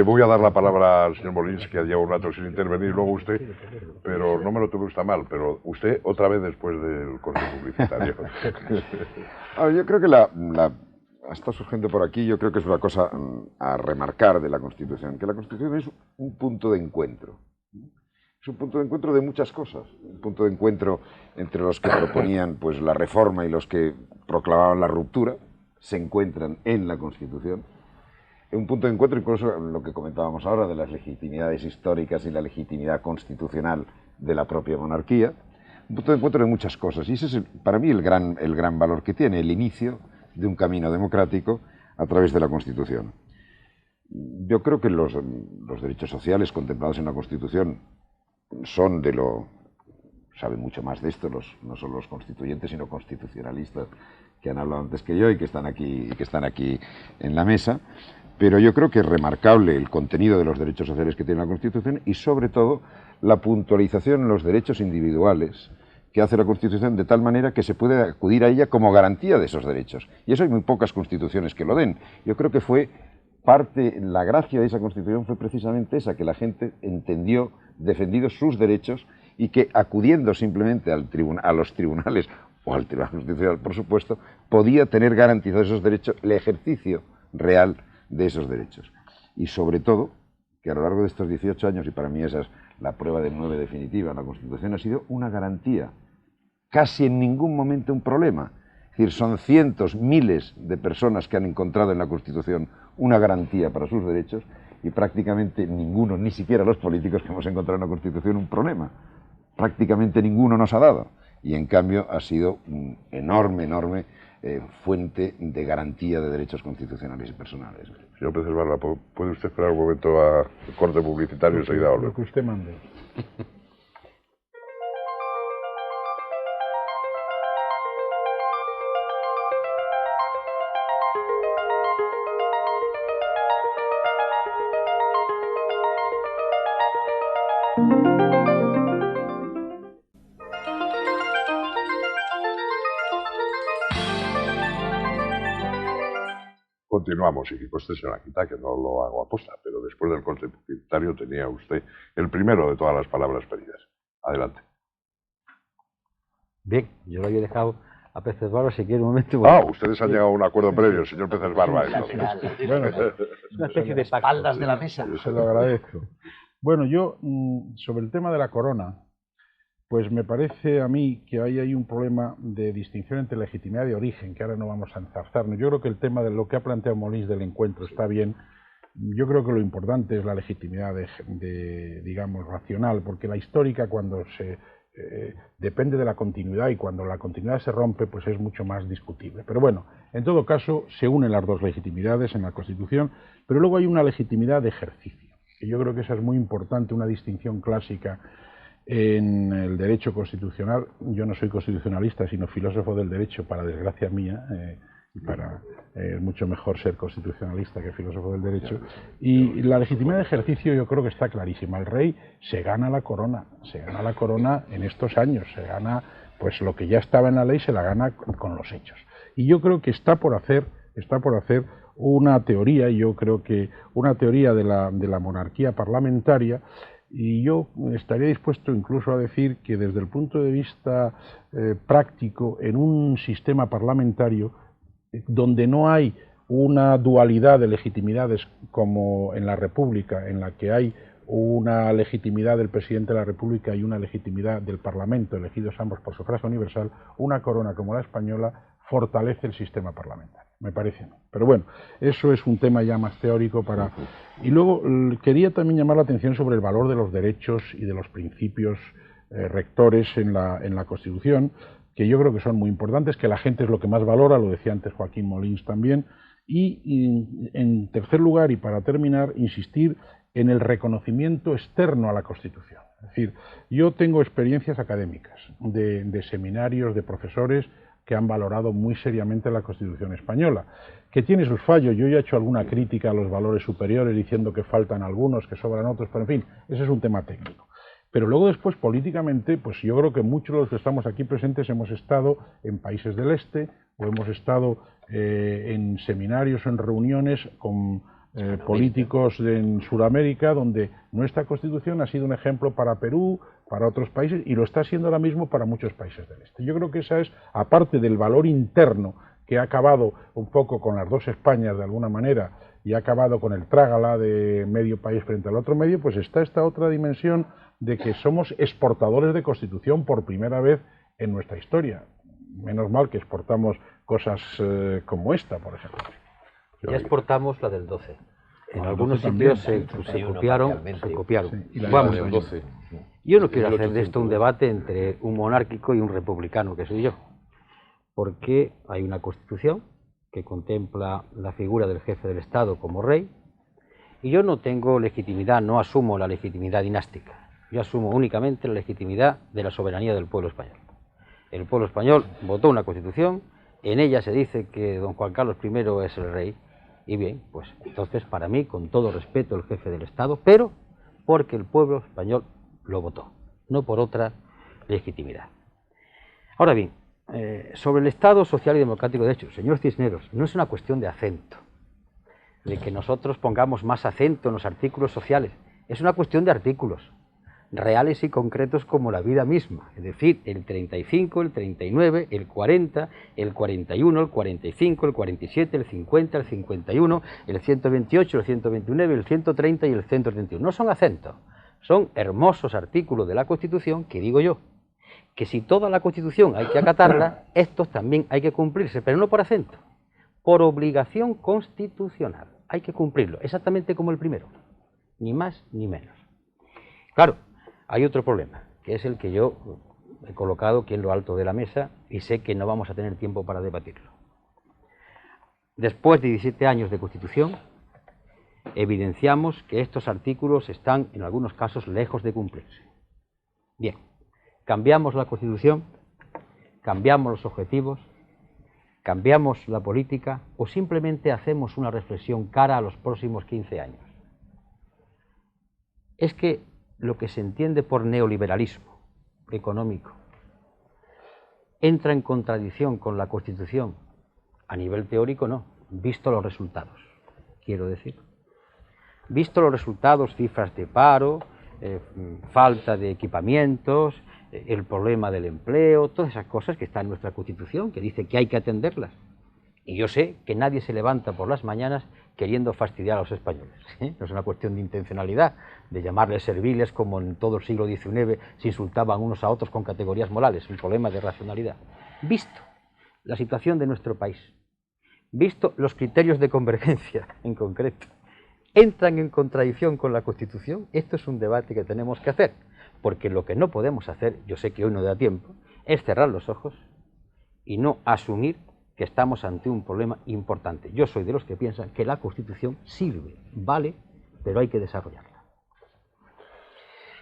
Voy a dar la palabra al señor Molins, que lleva un rato sin intervenir, luego usted, pero no me lo tome usted mal, pero usted otra vez después del corte publicitario. Yo creo que está surgiendo por aquí, yo creo que es una cosa a remarcar de la Constitución, que la Constitución es un punto de encuentro. Es un punto de encuentro de muchas cosas, un punto de encuentro entre los que proponían pues la reforma y los que proclamaban la ruptura, se encuentran en la Constitución. Un punto de encuentro incluso en lo que comentábamos ahora de las legitimidades históricas y la legitimidad constitucional de la propia monarquía. Un punto de encuentro de muchas cosas, y ese es para mí el gran valor que tiene, el inicio de un camino democrático a través de la Constitución. Yo creo que los derechos sociales contemplados en la Constitución son saben mucho más de esto, no solo los constituyentes, sino constitucionalistas que han hablado antes que yo y que están aquí en la mesa. Pero yo creo que es remarcable el contenido de los derechos sociales que tiene la Constitución y, sobre todo, la puntualización en los derechos individuales que hace la Constitución de tal manera que se puede acudir a ella como garantía de esos derechos. Y eso hay muy pocas constituciones que lo den. Yo creo que la gracia de esa Constitución fue precisamente esa, que la gente entendió, defendido sus derechos y que acudiendo simplemente a los tribunales o al Tribunal Constitucional, por supuesto, podía tener garantizados esos derechos, el ejercicio real de esos derechos. Y sobre todo, que a lo largo de estos 18 años, y para mí esa es la prueba del 9 definitiva, la Constitución ha sido una garantía, casi en ningún momento un problema. Es decir, son cientos, miles de personas que han encontrado en la Constitución una garantía para sus derechos y prácticamente ninguno, ni siquiera los políticos que hemos encontrado en la Constitución, un problema. Prácticamente ninguno nos ha dado. Y en cambio ha sido un enorme fuente de garantía de derechos constitucionales y personales. Señor Pérez Barba, ¿puede usted esperar un momento a corte publicitario y enseguida volvemos? Lo que usted mande. Continuamos, y usted se la quita, que no lo hago aposta, pero después del corte publicitario tenía usted el primero de todas las palabras pedidas. Adelante. Bien, yo lo había dejado a Peces Barba, si quiere un momento. Ustedes han llegado a un acuerdo previo, señor Peces Barba. Bueno, es una especie de espaldas de la mesa. Se lo agradezco. Bueno, yo, sobre el tema de la corona, pues me parece a mí que ahí hay un problema de distinción entre legitimidad y origen, que ahora no vamos a enzarzarnos. Yo creo que el tema de lo que ha planteado Molins del encuentro está bien. Yo creo que lo importante es la legitimidad digamos, racional, porque la histórica, cuando depende de la continuidad, y cuando la continuidad se rompe, pues es mucho más discutible. Pero bueno, en todo caso, se unen las dos legitimidades en la Constitución, pero luego hay una legitimidad de ejercicio, que yo creo que esa es muy importante, una distinción clásica en el derecho constitucional. Yo no soy constitucionalista, sino filósofo del derecho, para desgracia mía, y para mucho mejor ser constitucionalista que filósofo del derecho. Y la legitimidad de ejercicio yo creo que está clarísima. El rey se gana la corona en estos años, se gana pues lo que ya estaba en la ley, se la gana con los hechos. Y yo creo que está por hacer una teoría, yo creo que una teoría de la monarquía parlamentaria. Y yo estaría dispuesto incluso a decir que desde el punto de vista práctico, en un sistema parlamentario donde no hay una dualidad de legitimidades como en la República, en la que hay una legitimidad del presidente de la República y una legitimidad del Parlamento, elegidos ambos por sufragio universal, una corona como la española fortalece el sistema parlamentario, me parece. Pero bueno, eso es un tema ya más teórico para... Y luego quería también llamar la atención sobre el valor de los derechos y de los principios rectores en la Constitución, que yo creo que son muy importantes, que la gente es lo que más valora, lo decía antes Joaquín Molins también, y en tercer lugar, y para terminar, insistir en el reconocimiento externo a la Constitución. Es decir, yo tengo experiencias académicas de seminarios, de profesores que han valorado muy seriamente la Constitución española, que tiene sus fallos. Yo ya he hecho alguna crítica a los valores superiores diciendo que faltan algunos, que sobran otros, pero en fin, ese es un tema técnico. Pero luego después, políticamente, pues yo creo que muchos de los que estamos aquí presentes hemos estado en países del este o hemos estado en seminarios o en reuniones con políticos en Sudamérica, donde nuestra Constitución ha sido un ejemplo para Perú, para otros países, y lo está siendo ahora mismo para muchos países del este. Yo creo que esa es, aparte del valor interno que ha acabado un poco con las dos Españas de alguna manera, y ha acabado con el trágala de medio país frente al otro medio, pues está esta otra dimensión de que somos exportadores de Constitución por primera vez en nuestra historia. Menos mal que exportamos cosas como esta, por ejemplo. Ya exportamos la del 12. En algunos sitios se copiaron. Y la Vamos, del 12. yo no quiero hacer de esto un debate entre un monárquico y un republicano, que soy yo, porque hay una Constitución que contempla la figura del jefe del Estado como rey, y yo no tengo legitimidad, no asumo la legitimidad dinástica, yo asumo únicamente la legitimidad de la soberanía del pueblo español. El pueblo español votó una Constitución, en ella se dice que don Juan Carlos I es el rey, y bien, pues entonces para mí, con todo respeto, el jefe del Estado, pero porque el pueblo español lo votó, no por otra legitimidad. Ahora bien, sobre el Estado social y democrático de hecho, señor Cisneros, no es una cuestión de acento, de que nosotros pongamos más acento en los artículos sociales, es una cuestión de artículos reales y concretos como la vida misma, es decir, el 35, el 39, el 40, el 41, el 45, el 47, el 50, el 51, el 128, el 129, el 130 y el 131. No son acentos, son hermosos artículos de la Constitución que digo yo, que si toda la Constitución hay que acatarla, estos también hay que cumplirse, pero no por acento, por obligación constitucional. Hay que cumplirlo, exactamente como el primero, ni más ni menos. Claro, hay otro problema, que es el que yo he colocado aquí en lo alto de la mesa y sé que no vamos a tener tiempo para debatirlo. Después de 17 años de Constitución, evidenciamos que estos artículos están en algunos casos lejos de cumplirse. Bien, cambiamos la Constitución, cambiamos los objetivos, cambiamos la política o simplemente hacemos una reflexión cara a los próximos 15 años. Es que lo que se entiende por neoliberalismo económico entra en contradicción con la Constitución. A nivel teórico no, visto los resultados, quiero decir. Visto los resultados, cifras de paro, falta de equipamientos, el problema del empleo, todas esas cosas que están en nuestra Constitución, que dice que hay que atenderlas. Y yo sé que nadie se levanta por las mañanas queriendo fastidiar a los españoles, ¿sí? No es una cuestión de intencionalidad, de llamarles serviles como en todo el siglo XIX se insultaban unos a otros con categorías morales, un problema de racionalidad. Visto la situación de nuestro país, visto los criterios de convergencia en concreto, entran en contradicción con la Constitución, esto es un debate que tenemos que hacer, porque lo que no podemos hacer, yo sé que hoy no da tiempo, es cerrar los ojos y no asumir que estamos ante un problema importante. Yo soy de los que piensan que la Constitución sirve, vale, pero hay que desarrollarla.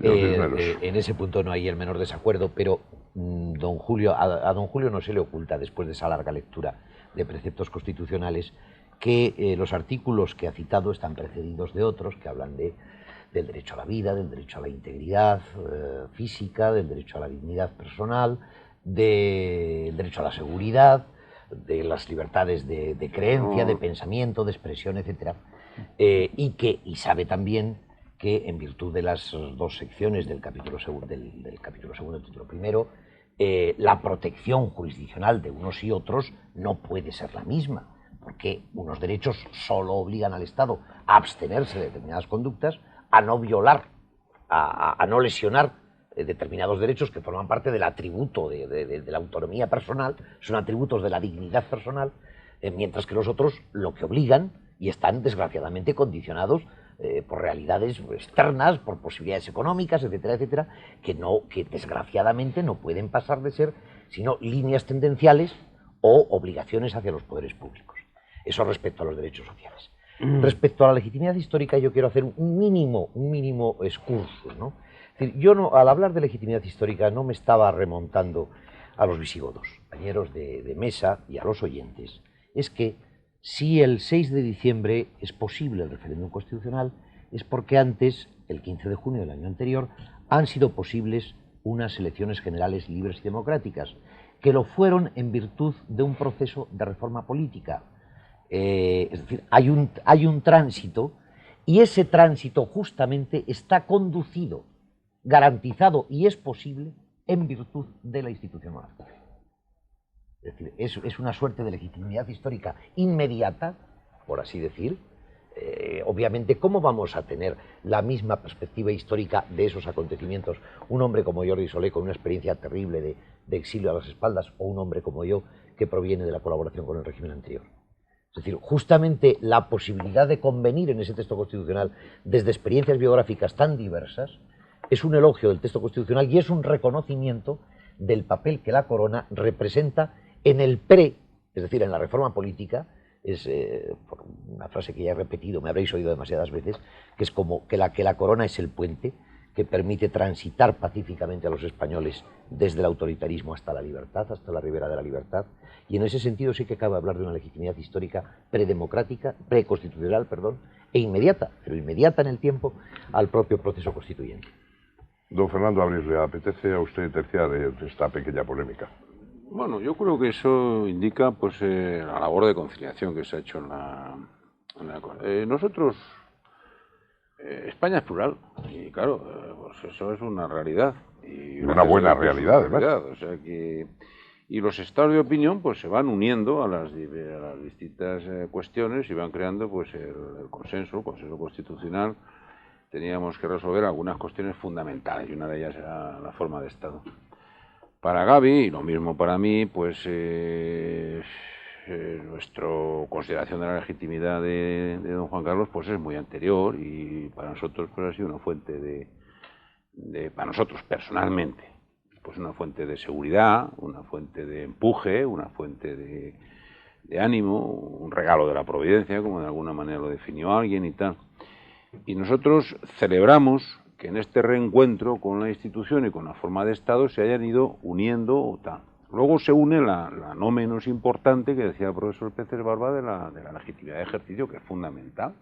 En ese punto no hay el menor desacuerdo, pero don Julio, a don Julio no se le oculta, después de esa larga lectura de preceptos constitucionales, que los artículos que ha citado están precedidos de otros que hablan del derecho a la vida, del derecho a la integridad física, del derecho a la dignidad personal, del derecho a la seguridad, de las libertades de creencia, de pensamiento, de expresión, etc. Y sabe también que en virtud de las dos secciones del capítulo segundo del título primero, la protección jurisdiccional de unos y otros no puede ser la misma, porque unos derechos solo obligan al Estado a abstenerse de determinadas conductas, a no violar, a no lesionar determinados derechos que forman parte del atributo de la autonomía personal, son atributos de la dignidad personal, mientras que los otros lo que obligan, y están desgraciadamente condicionados por realidades externas, por posibilidades económicas, etcétera, etcétera, que desgraciadamente no pueden pasar de ser sino líneas tendenciales o obligaciones hacia los poderes públicos. Eso respecto a los derechos sociales. Respecto a la legitimidad histórica, yo quiero hacer un mínimo excursus, ¿no? Es decir, yo no, al hablar de legitimidad histórica no me estaba remontando a los visigodos, compañeros de mesa, y a los oyentes. Es que si el 6 de diciembre es posible el referéndum constitucional, es porque antes, el 15 de junio del año anterior, han sido posibles unas elecciones generales libres y democráticas, que lo fueron en virtud de un proceso de reforma política. Es decir, hay un tránsito, y ese tránsito justamente está conducido, garantizado y es posible en virtud de la institución monárquica. Es decir, es una suerte de legitimidad histórica inmediata, por así decir. Obviamente, ¿cómo vamos a tener la misma perspectiva histórica de esos acontecimientos un hombre como Jordi Solé, con una experiencia terrible de exilio a las espaldas, o un hombre como yo, que proviene de la colaboración con el régimen anterior? Es decir, justamente la posibilidad de convenir en ese texto constitucional desde experiencias biográficas tan diversas es un elogio del texto constitucional y es un reconocimiento del papel que la corona representa en el es decir, en la reforma política. Es por una frase que ya he repetido, me habréis oído demasiadas veces, que es como que la corona es el puente que permite transitar pacíficamente a los españoles desde el autoritarismo hasta la libertad, hasta la ribera de la libertad, y en ese sentido sí que cabe hablar de una legitimidad histórica predemocrática, preconstitucional, e inmediata, pero inmediata en el tiempo al propio proceso constituyente. Don Fernando Abril, ¿le apetece a usted terciar esta pequeña polémica? Bueno, yo creo que eso indica pues la labor de conciliación que se ha hecho en la nosotros, España es plural, y claro, pues eso es una realidad. Y una buena realidad, además. O sea que, y los estados de opinión pues se van uniendo a las distintas cuestiones y van creando pues el consenso constitucional. Teníamos que resolver algunas cuestiones fundamentales, y una de ellas era la forma de Estado. Para Gaby, y lo mismo para mí, pues nuestra consideración de la legitimidad de don Juan Carlos pues es muy anterior, y para nosotros pues ha sido una fuente para nosotros personalmente, pues una fuente de seguridad, una fuente de empuje, una fuente de ánimo, un regalo de la providencia, como de alguna manera lo definió alguien y tal. Y nosotros celebramos que en este reencuentro con la institución y con la forma de Estado se hayan ido uniendo o tal. Luego se une la no menos importante, que decía el profesor Peces Barba, de la legitimidad de ejercicio, que es fundamental.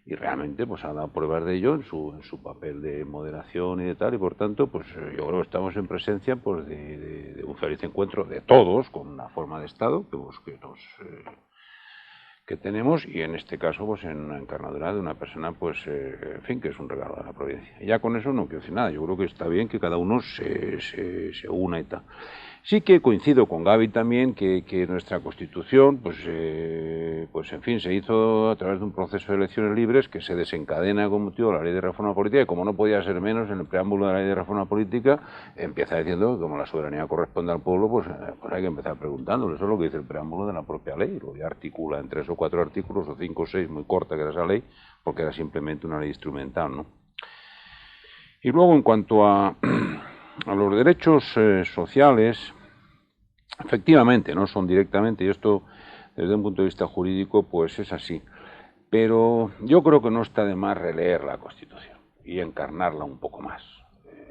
Y realmente pues ha dado pruebas de ello en su papel de moderación y de tal, y por tanto pues yo creo que estamos en presencia pues de un feliz encuentro de todos con la forma de Estado que tenemos, y en este caso pues en una encarnadura de una persona pues en fin, que es un regalo de la providencia. Y ya con eso no quiero decir nada, yo creo que está bien que cada uno se una y tal. Sí que coincido con Gaby también que nuestra Constitución pues en fin, se hizo a través de un proceso de elecciones libres que se desencadena con motivo de la Ley de Reforma Política, y como no podía ser menos, en el preámbulo de la Ley de Reforma Política empieza diciendo que como la soberanía corresponde al pueblo, pues hay que empezar preguntándole. Eso es lo que dice el preámbulo de la propia ley, lo ya articula en 3 o 4 artículos, o 5 o 6, muy corta que era esa ley, porque era simplemente una ley instrumental, ¿no? Y luego, en cuanto a los derechos sociales, efectivamente, no son directamente, y esto desde un punto de vista jurídico pues es así, pero yo creo que no está de más releer la Constitución. y encarnarla un poco más.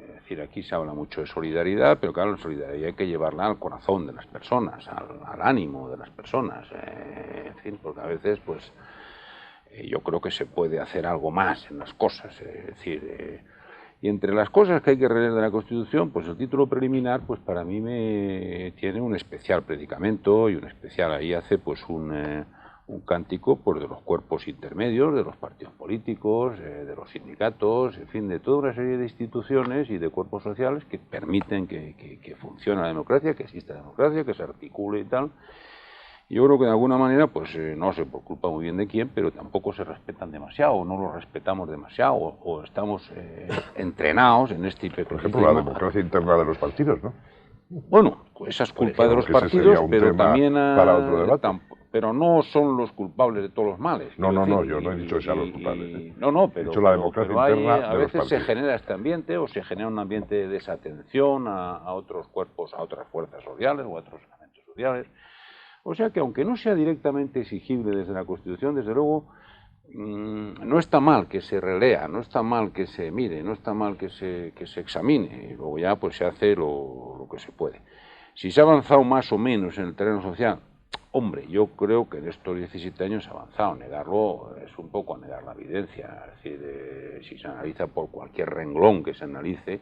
Es decir, aquí se habla mucho de solidaridad, pero claro, la solidaridad hay que llevarla al corazón de las personas, al ánimo de las personas, en fin, porque a veces, pues, yo creo que se puede hacer algo más en las cosas, es decir, y entre las cosas que hay que releer de la Constitución, pues el título preliminar, pues para mí me tiene un especial predicamento y un especial, ahí hace pues un cántico pues, de los cuerpos intermedios, de los partidos políticos, de los sindicatos, en fin, de toda una serie de instituciones y de cuerpos sociales que permiten que funcione la democracia, que exista la democracia, que se articule y tal. Yo creo que de alguna manera, pues no sé por culpa muy bien de quién, pero tampoco se respetan demasiado, no los respetamos demasiado, o estamos entrenados en este Por ejemplo, la democracia interna de los partidos, ¿no? Bueno, esa es culpa de los partidos, pero también para otro debate. Pero no son los culpables de todos los males. No, yo no he dicho que sean los culpables. No, pero, he dicho la democracia interna a veces se genera este ambiente o se genera un ambiente de desatención a otros cuerpos, a otras fuerzas sociales o a otros elementos sociales. O sea que aunque no sea directamente exigible desde la Constitución, desde luego, no está mal que se relea, no está mal que se mire, no está mal que se examine, y luego ya pues se hace lo que se puede. Si se ha avanzado más o menos en el terreno social, hombre, yo creo que en estos 17 años se ha avanzado. Negarlo es un poco negar la evidencia. Es decir, si se analiza por cualquier renglón que se analice,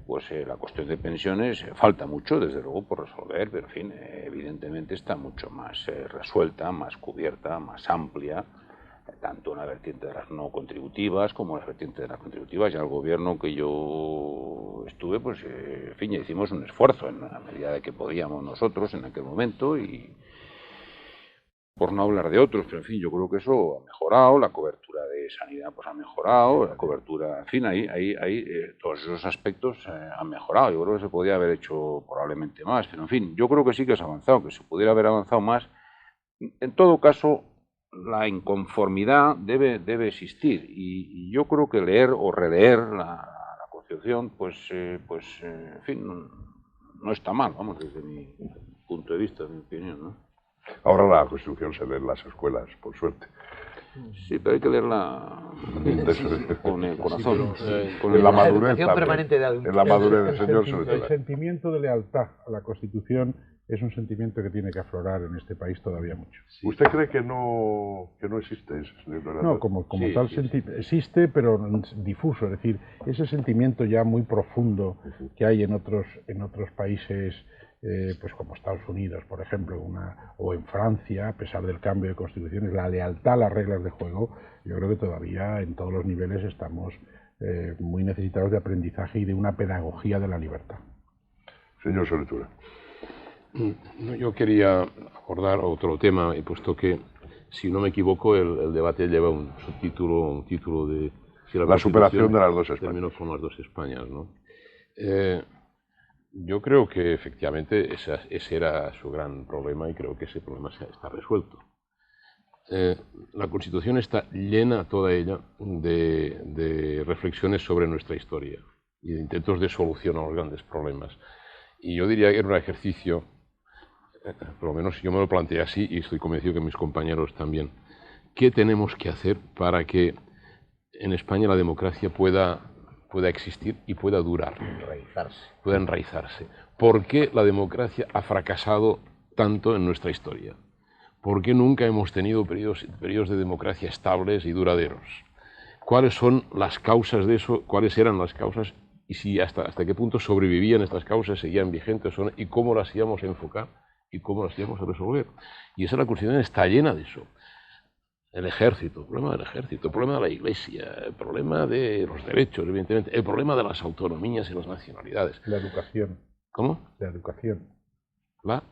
pues la cuestión de pensiones falta mucho, desde luego, por resolver, pero en fin, evidentemente está mucho más resuelta, más cubierta, más amplia, tanto en la vertiente de las no contributivas como en la vertiente de las contributivas. Ya el gobierno que yo estuve, pues, en fin, ya hicimos un esfuerzo en la medida de que podíamos nosotros en aquel momento y por no hablar de otros, pero en fin, yo creo que eso ha mejorado, la cobertura de sanidad pues ha mejorado, la cobertura, en fin, ahí todos esos aspectos han mejorado. Yo creo que se podía haber hecho probablemente más, pero en fin, yo creo que sí que se ha avanzado, que se pudiera haber avanzado más. En todo caso, la inconformidad debe existir y yo creo que leer o releer la Constitución, pues en fin, no está mal, vamos, desde mi punto de vista, mi opinión, ¿no? Ahora la Constitución se lee en las escuelas, por suerte. Sí, pero hay que leerla con el corazón. En la madurez permanente de en la madurez del señor sobre El todo. sentimiento de lealtad a la Constitución es un sentimiento que tiene que aflorar en este país todavía mucho. ¿Usted cree que no existe ese sentimiento? No, como tal existe, pero difuso, es decir, ese sentimiento ya muy profundo que hay en otros países, pues como Estados Unidos, por ejemplo, o en Francia, a pesar del cambio de constituciones, la lealtad a las reglas de juego, yo creo que todavía en todos los niveles estamos muy necesitados de aprendizaje y de una pedagogía de la libertad. Señor Soletura. Yo quería abordar otro tema, puesto que, si no me equivoco, el debate lleva un subtítulo, un título de... Si la superación de las dos Españas. Terminó con las dos Españas, ¿no? Yo creo que efectivamente ese era su gran problema y creo que ese problema está resuelto. La Constitución está llena, toda ella, de reflexiones sobre nuestra historia y de intentos de solución a los grandes problemas. Y yo diría que era un ejercicio, por lo menos yo me lo planteé así y estoy convencido que mis compañeros también. ¿Qué tenemos que hacer para que en España la democracia pueda existir y pueda durar? Pueda enraizarse. ¿Por qué la democracia ha fracasado tanto en nuestra historia? ¿Por qué nunca hemos tenido periodos de democracia estables y duraderos? ¿Cuáles son las causas de eso? ¿Cuáles eran las causas? Y si hasta qué punto sobrevivían estas causas, seguían vigentes o no, y cómo las íbamos a enfocar y cómo las íbamos a resolver. Y esa la Constitución está llena de eso. El ejército, el problema del ejército, el problema de la Iglesia, el problema de los derechos, evidentemente, el problema de las autonomías y las nacionalidades. La educación. ¿Cómo? La educación.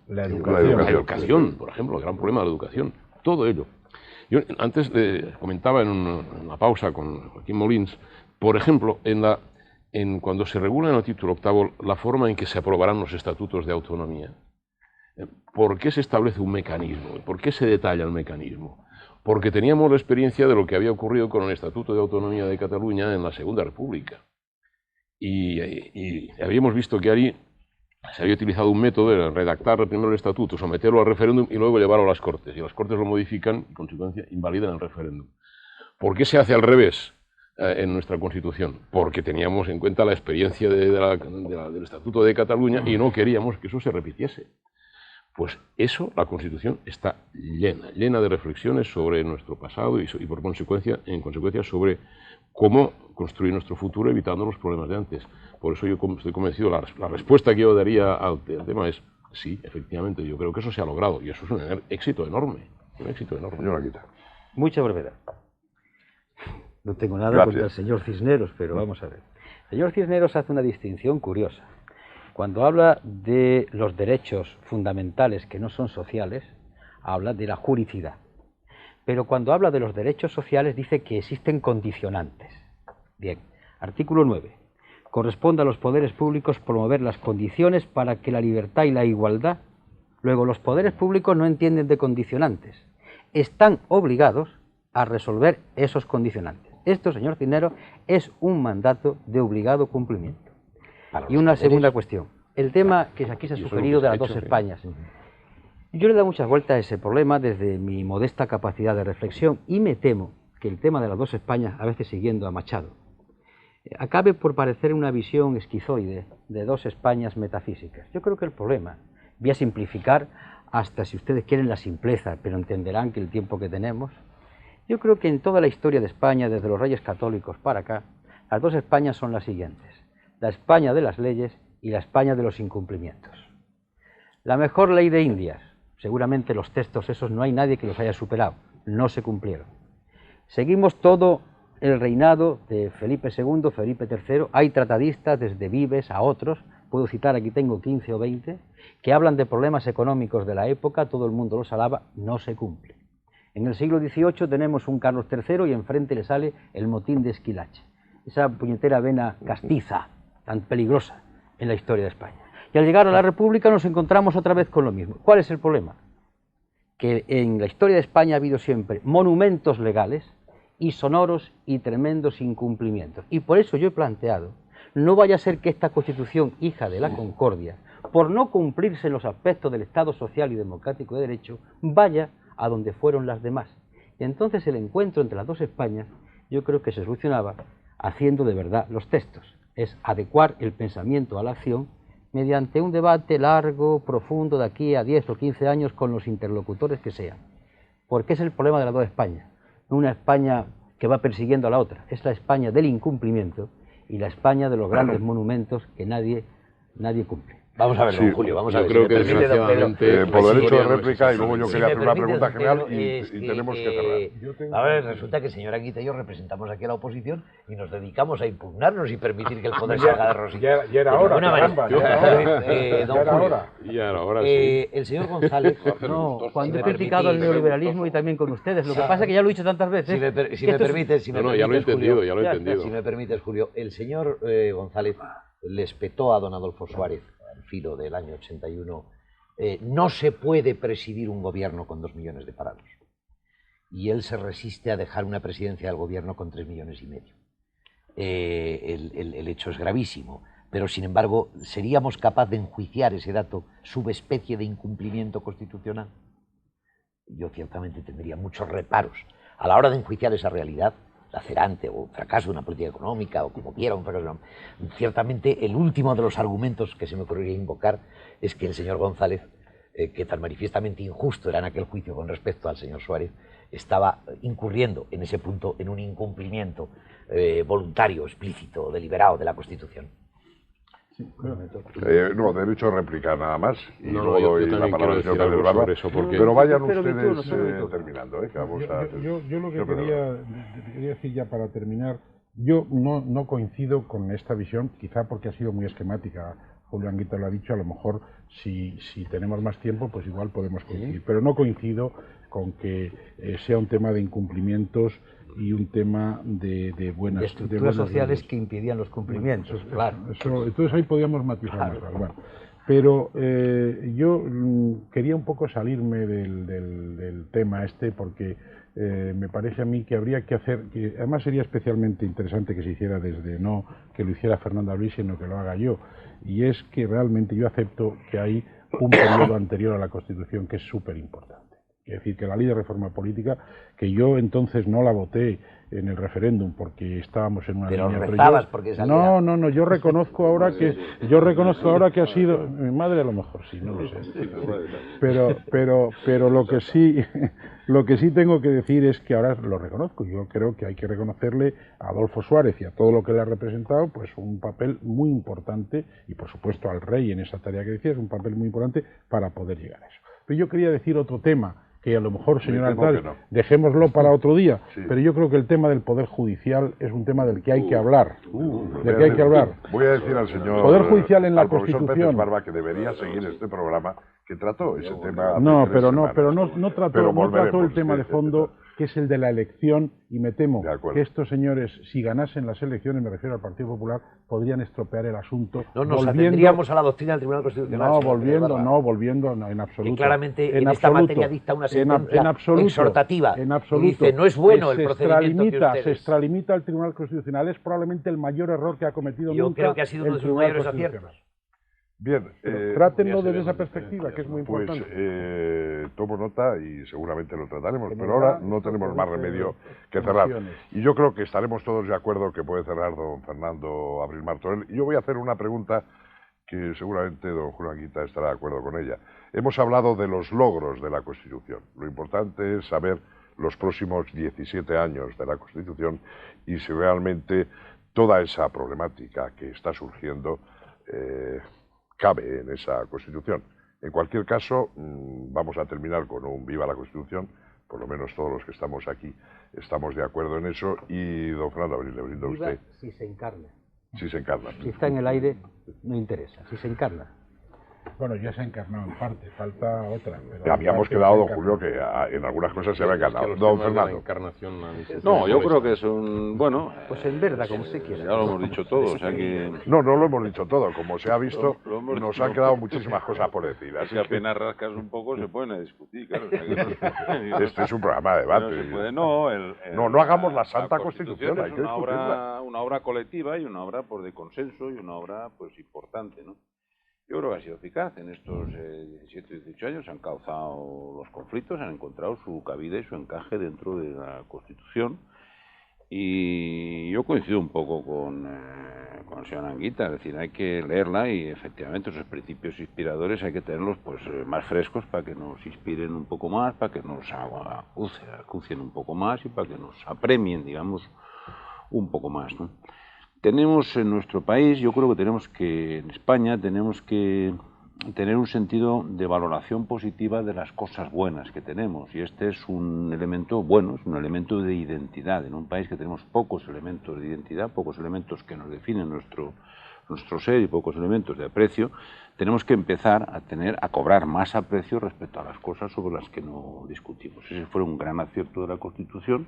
La educación, por ejemplo, el gran problema de la educación. Todo ello. Yo antes comentaba en una pausa con Joaquín Molins, por ejemplo, cuando se regula en el título octavo la forma en que se aprobarán los estatutos de autonomía. ¿Por qué se establece un mecanismo? ¿Por qué se detalla el mecanismo? Porque teníamos la experiencia de lo que había ocurrido con el Estatuto de Autonomía de Cataluña en la Segunda República. Y habíamos visto que allí se había utilizado un método de redactar primero el estatuto, someterlo al referéndum y luego llevarlo a las Cortes. Y las Cortes lo modifican, en consecuencia, invalidan el referéndum. ¿Por qué se hace al revés? en nuestra Constitución, porque teníamos en cuenta la experiencia del Estatuto de Cataluña y no queríamos que eso se repitiese. Pues eso, la Constitución está llena de reflexiones sobre nuestro pasado y por consecuencia, sobre cómo construir nuestro futuro evitando los problemas de antes. Por eso yo estoy convencido, la respuesta que yo daría al tema es sí, efectivamente, yo creo que eso se ha logrado y eso es un éxito enorme. Un éxito enorme. Señora Quita. Mucha brevedad. No tengo nada contra el señor Cisneros, pero vamos a ver. El señor Cisneros hace una distinción curiosa. Cuando habla de los derechos fundamentales que no son sociales, habla de la juricidad. Pero cuando habla de los derechos sociales dice que existen condicionantes. Bien, artículo 9. Corresponde a los poderes públicos promover las condiciones para que la libertad y la igualdad. Luego, los poderes públicos no entienden de condicionantes. Están obligados a resolver esos condicionantes. Esto, señor Cisneros, es un mandato de obligado cumplimiento. Y una segunda cuestión. El tema que aquí se ha sugerido de las dos Españas. Yo le he dado muchas vueltas a ese problema desde mi modesta capacidad de reflexión y me temo que el tema de las dos Españas, a veces siguiendo a Machado, acabe por parecer una visión esquizoide de dos Españas metafísicas. Yo creo que el problema, voy a simplificar hasta si ustedes quieren la simpleza, pero entenderán que el tiempo que tenemos, yo creo que en toda la historia de España, desde los Reyes Católicos para acá, las dos Españas son las siguientes: la España de las leyes y la España de los incumplimientos. La mejor ley de Indias, seguramente los textos esos no hay nadie que los haya superado, no se cumplieron. Seguimos todo el reinado de Felipe II, Felipe III, hay tratadistas desde Vives a otros, puedo citar, aquí tengo 15 o 20, que hablan de problemas económicos de la época, todo el mundo los alaba, no se cumple. En el siglo XVIII tenemos un Carlos III y enfrente le sale el motín de Esquilache, esa puñetera vena castiza, tan peligrosa en la historia de España. Y al llegar a la República nos encontramos otra vez con lo mismo. ¿Cuál es el problema? Que en la historia de España ha habido siempre monumentos legales y sonoros y tremendos incumplimientos. Y por eso yo he planteado, no vaya a ser que esta Constitución, hija de la concordia, por no cumplirse los aspectos del Estado social y democrático de derecho, vaya a donde fueron las demás. Y entonces el encuentro entre las dos Españas, yo creo que se solucionaba haciendo de verdad los textos. Es adecuar el pensamiento a la acción mediante un debate largo, profundo, de aquí a 10 o 15 años con los interlocutores que sean. Porque es el problema de las dos Españas. No una España que va persiguiendo a la otra, es la España del incumplimiento y la España de los grandes monumentos que nadie cumple. Vamos a ver, don Julio, vamos a ver. Yo creo que desgraciadamente... por derecho de réplica, y luego yo quería hacer una pregunta general y tenemos que cerrar. A ver, resulta que el señor Anguita y yo representamos aquí a la oposición y nos dedicamos a impugnarnos y permitir que el poder salga de rosita. Ya era hora, caramba, Ya era hora, sí. El señor González, cuando he criticado el neoliberalismo y también con ustedes, lo que pasa es que ya lo he dicho tantas veces. Si me permites, ya lo he entendido, ya lo he entendido. Si me permites, Julio, el señor González le espetó a don Adolfo Suárez al filo del año 81, no se puede presidir un gobierno con 2 millones de parados. Y él se resiste a dejar una presidencia del gobierno con 3,5 millones. El hecho es gravísimo, pero sin embargo, ¿seríamos capaces de enjuiciar ese dato subespecie de incumplimiento constitucional? Yo ciertamente tendría muchos reparos a la hora de enjuiciar esa realidad, lacerante o fracaso de una política económica o como quiera un fracaso. Ciertamente el último de los argumentos que se me ocurriría invocar es que el señor González, que tan manifiestamente injusto era en aquel juicio con respecto al señor Suárez, estaba incurriendo en ese punto en un incumplimiento voluntario, explícito, deliberado de la Constitución. No, derecho a réplica nada más. Y luego yo doy la palabra al señor Pérez Barba. Pero vayan ustedes terminando. Que vamos yo lo que quería decir ya para terminar, yo no coincido con esta visión, quizá porque ha sido muy esquemática. Julio Anguita lo ha dicho, a lo mejor si tenemos más tiempo, pues igual podemos coincidir. Pero no coincido con que sea un tema de incumplimientos y un tema de buenas estructuras sociales que impidían los cumplimientos, claro. Entonces ahí podíamos matizar más. Bueno, pero yo quería un poco salirme del tema porque me parece a mí que habría que hacer, que además sería especialmente interesante que se hiciera no que lo hiciera Fernando Luis, sino que lo haga yo, y es que realmente yo acepto que hay un periodo anterior a la Constitución que es súper importante. Es decir, que la ley de reforma política, que yo entonces no la voté en el referéndum porque estábamos en una Pero línea... rezabas porque salía... No, yo reconozco ahora que ha sido... Mi madre a lo mejor sí, no lo sé. Pero lo que sí tengo que decir es que ahora lo reconozco. Yo creo que hay que reconocerle a Adolfo Suárez y a todo lo que le ha representado, pues un papel muy importante, y por supuesto al rey en esa tarea que decía, es un papel muy importante para poder llegar a eso. Pero yo quería decir otro tema, que a lo mejor, señor Altari, dejémoslo para otro día, pero yo creo que el tema del Poder Judicial es un tema del que hay que hablar. Voy a decir al señor... Poder Judicial en la al profesor Constitución. Pérez Barba que debería seguir este programa que trató ese tema. No, pero no trató el tema de fondo, que es el de la elección, y me temo que estos señores, si ganasen las elecciones, me refiero al Partido Popular, podrían estropear el asunto. No nos atendríamos a la doctrina del Tribunal Constitucional. Volviendo, en absoluto. Que claramente en esta materia dicta una sentencia exhortativa. En absoluto. Y dice, no es bueno el procedimiento que ustedes... Se extralimita al Tribunal Constitucional. Es probablemente el mayor error que ha cometido Yo nunca creo que ha sido uno de sus mayores aciertos. Bien, trátenlo desde esa perspectiva, que es muy importante. Pues tomo nota y seguramente lo trataremos, pero ahora no tenemos más remedio que cerrar. Y yo creo que estaremos todos de acuerdo que puede cerrar don Fernando Abril Martorell. Y yo voy a hacer una pregunta que seguramente don Julio Anguita estará de acuerdo con ella. Hemos hablado de los logros de la Constitución. Lo importante es saber los próximos 17 años de la Constitución y si realmente toda esa problemática que está surgiendo cabe en esa Constitución. En cualquier caso, vamos a terminar con un viva la Constitución, por lo menos todos los que estamos aquí estamos de acuerdo en eso, y don Fernando Abril, le brindo a usted. Si se encarna. Si se encarna. Si está en el aire, no interesa. Si se encarna. Bueno, ya se ha encarnado en parte, falta otra. Pero habíamos quedado, don Julio, que en algunas cosas se había encarnado. Don Fernando. No, yo creo que es un... Bueno, pues en verdad, como usted quiera. Ya lo hemos dicho todo, o sea que... No lo hemos dicho todo. Como se ha visto, nos han quedado muchísimas cosas por decir. Así que apenas rascas un poco se pueden discutir, claro. O sea que este es un programa de debate. No hagamos la Santa Constitución, hay que discutirla. Una obra colectiva y una obra pues, de consenso y una obra pues importante, ¿no? Yo creo que ha sido eficaz. En estos 17 o 18 años se han causado los conflictos, han encontrado su cabida y su encaje dentro de la Constitución. Y yo coincido un poco con el señor Anguita, es decir, hay que leerla y efectivamente esos principios inspiradores hay que tenerlos pues, más frescos para que nos inspiren un poco más, para que nos acucien un poco más y para que nos apremien, digamos, un poco más, ¿no? Tenemos en nuestro país, yo creo que en España tenemos que tener un sentido de valoración positiva de las cosas buenas que tenemos, y este es un elemento bueno, es un elemento de identidad. En un país que tenemos pocos elementos de identidad, pocos elementos que nos definen nuestro ser y pocos elementos de aprecio, tenemos que empezar a cobrar más aprecio respecto a las cosas sobre las que no discutimos. Ese fue un gran acierto de la Constitución.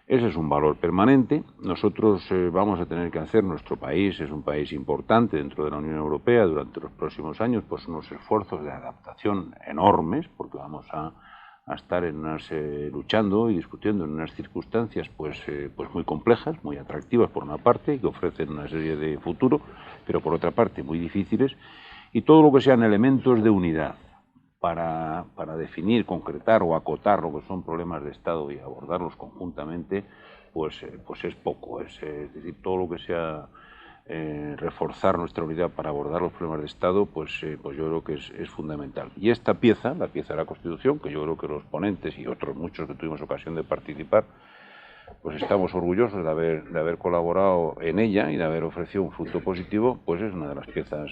Ese es un valor permanente. Nosotros vamos a tener que hacer, nuestro país es un país importante dentro de la Unión Europea durante los próximos años, pues unos esfuerzos de adaptación enormes, porque vamos a estar luchando y discutiendo en unas circunstancias pues muy complejas, muy atractivas por una parte, que ofrecen una serie de futuro, pero por otra parte muy difíciles, y todo lo que sean elementos de unidad para definir, concretar o acotar lo que son problemas de Estado y abordarlos conjuntamente, pues es poco. Es decir, todo lo que sea reforzar nuestra unidad para abordar los problemas de Estado, pues yo creo que es fundamental. Y esta pieza, la pieza de la Constitución, que yo creo que los ponentes y otros muchos que tuvimos ocasión de participar, pues estamos orgullosos de haber colaborado en ella y de haber ofrecido un fruto positivo, pues es una de las piezas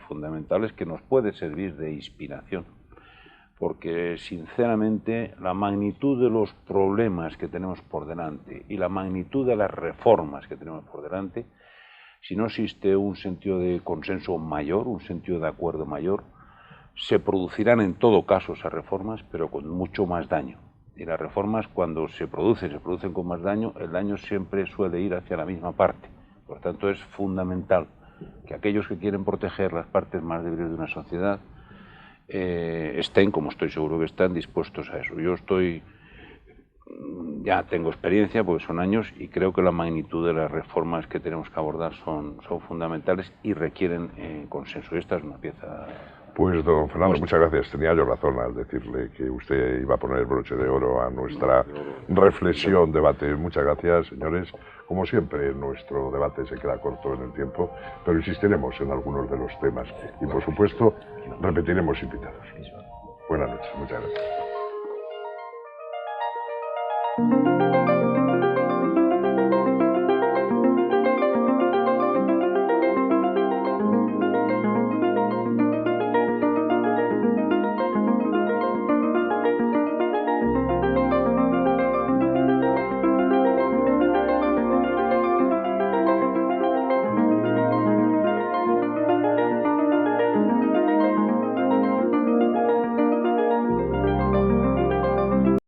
fundamentales que nos puede servir de inspiración. Porque, sinceramente, la magnitud de los problemas que tenemos por delante y la magnitud de las reformas que tenemos por delante, si no existe un sentido de consenso mayor, un sentido de acuerdo mayor, se producirán en todo caso esas reformas, pero con mucho más daño. Y las reformas, cuando se producen con más daño, el daño siempre suele ir hacia la misma parte. Por lo tanto, es fundamental que aquellos que quieren proteger las partes más débiles de una sociedad estén, como estoy seguro que están, dispuestos a eso. Yo ya tengo experiencia, porque son años, y creo que la magnitud de las reformas que tenemos que abordar son fundamentales y requieren consenso. Y esta es una pieza. Pues, don Fernando, muchas gracias. Tenía yo razón al decirle que usted iba a poner el broche de oro a nuestra reflexión, debate. Muchas gracias, señores. Como siempre, nuestro debate se queda corto en el tiempo, pero insistiremos en algunos de los temas. Y, por supuesto, repetiremos invitados. Buenas noches. Muchas gracias.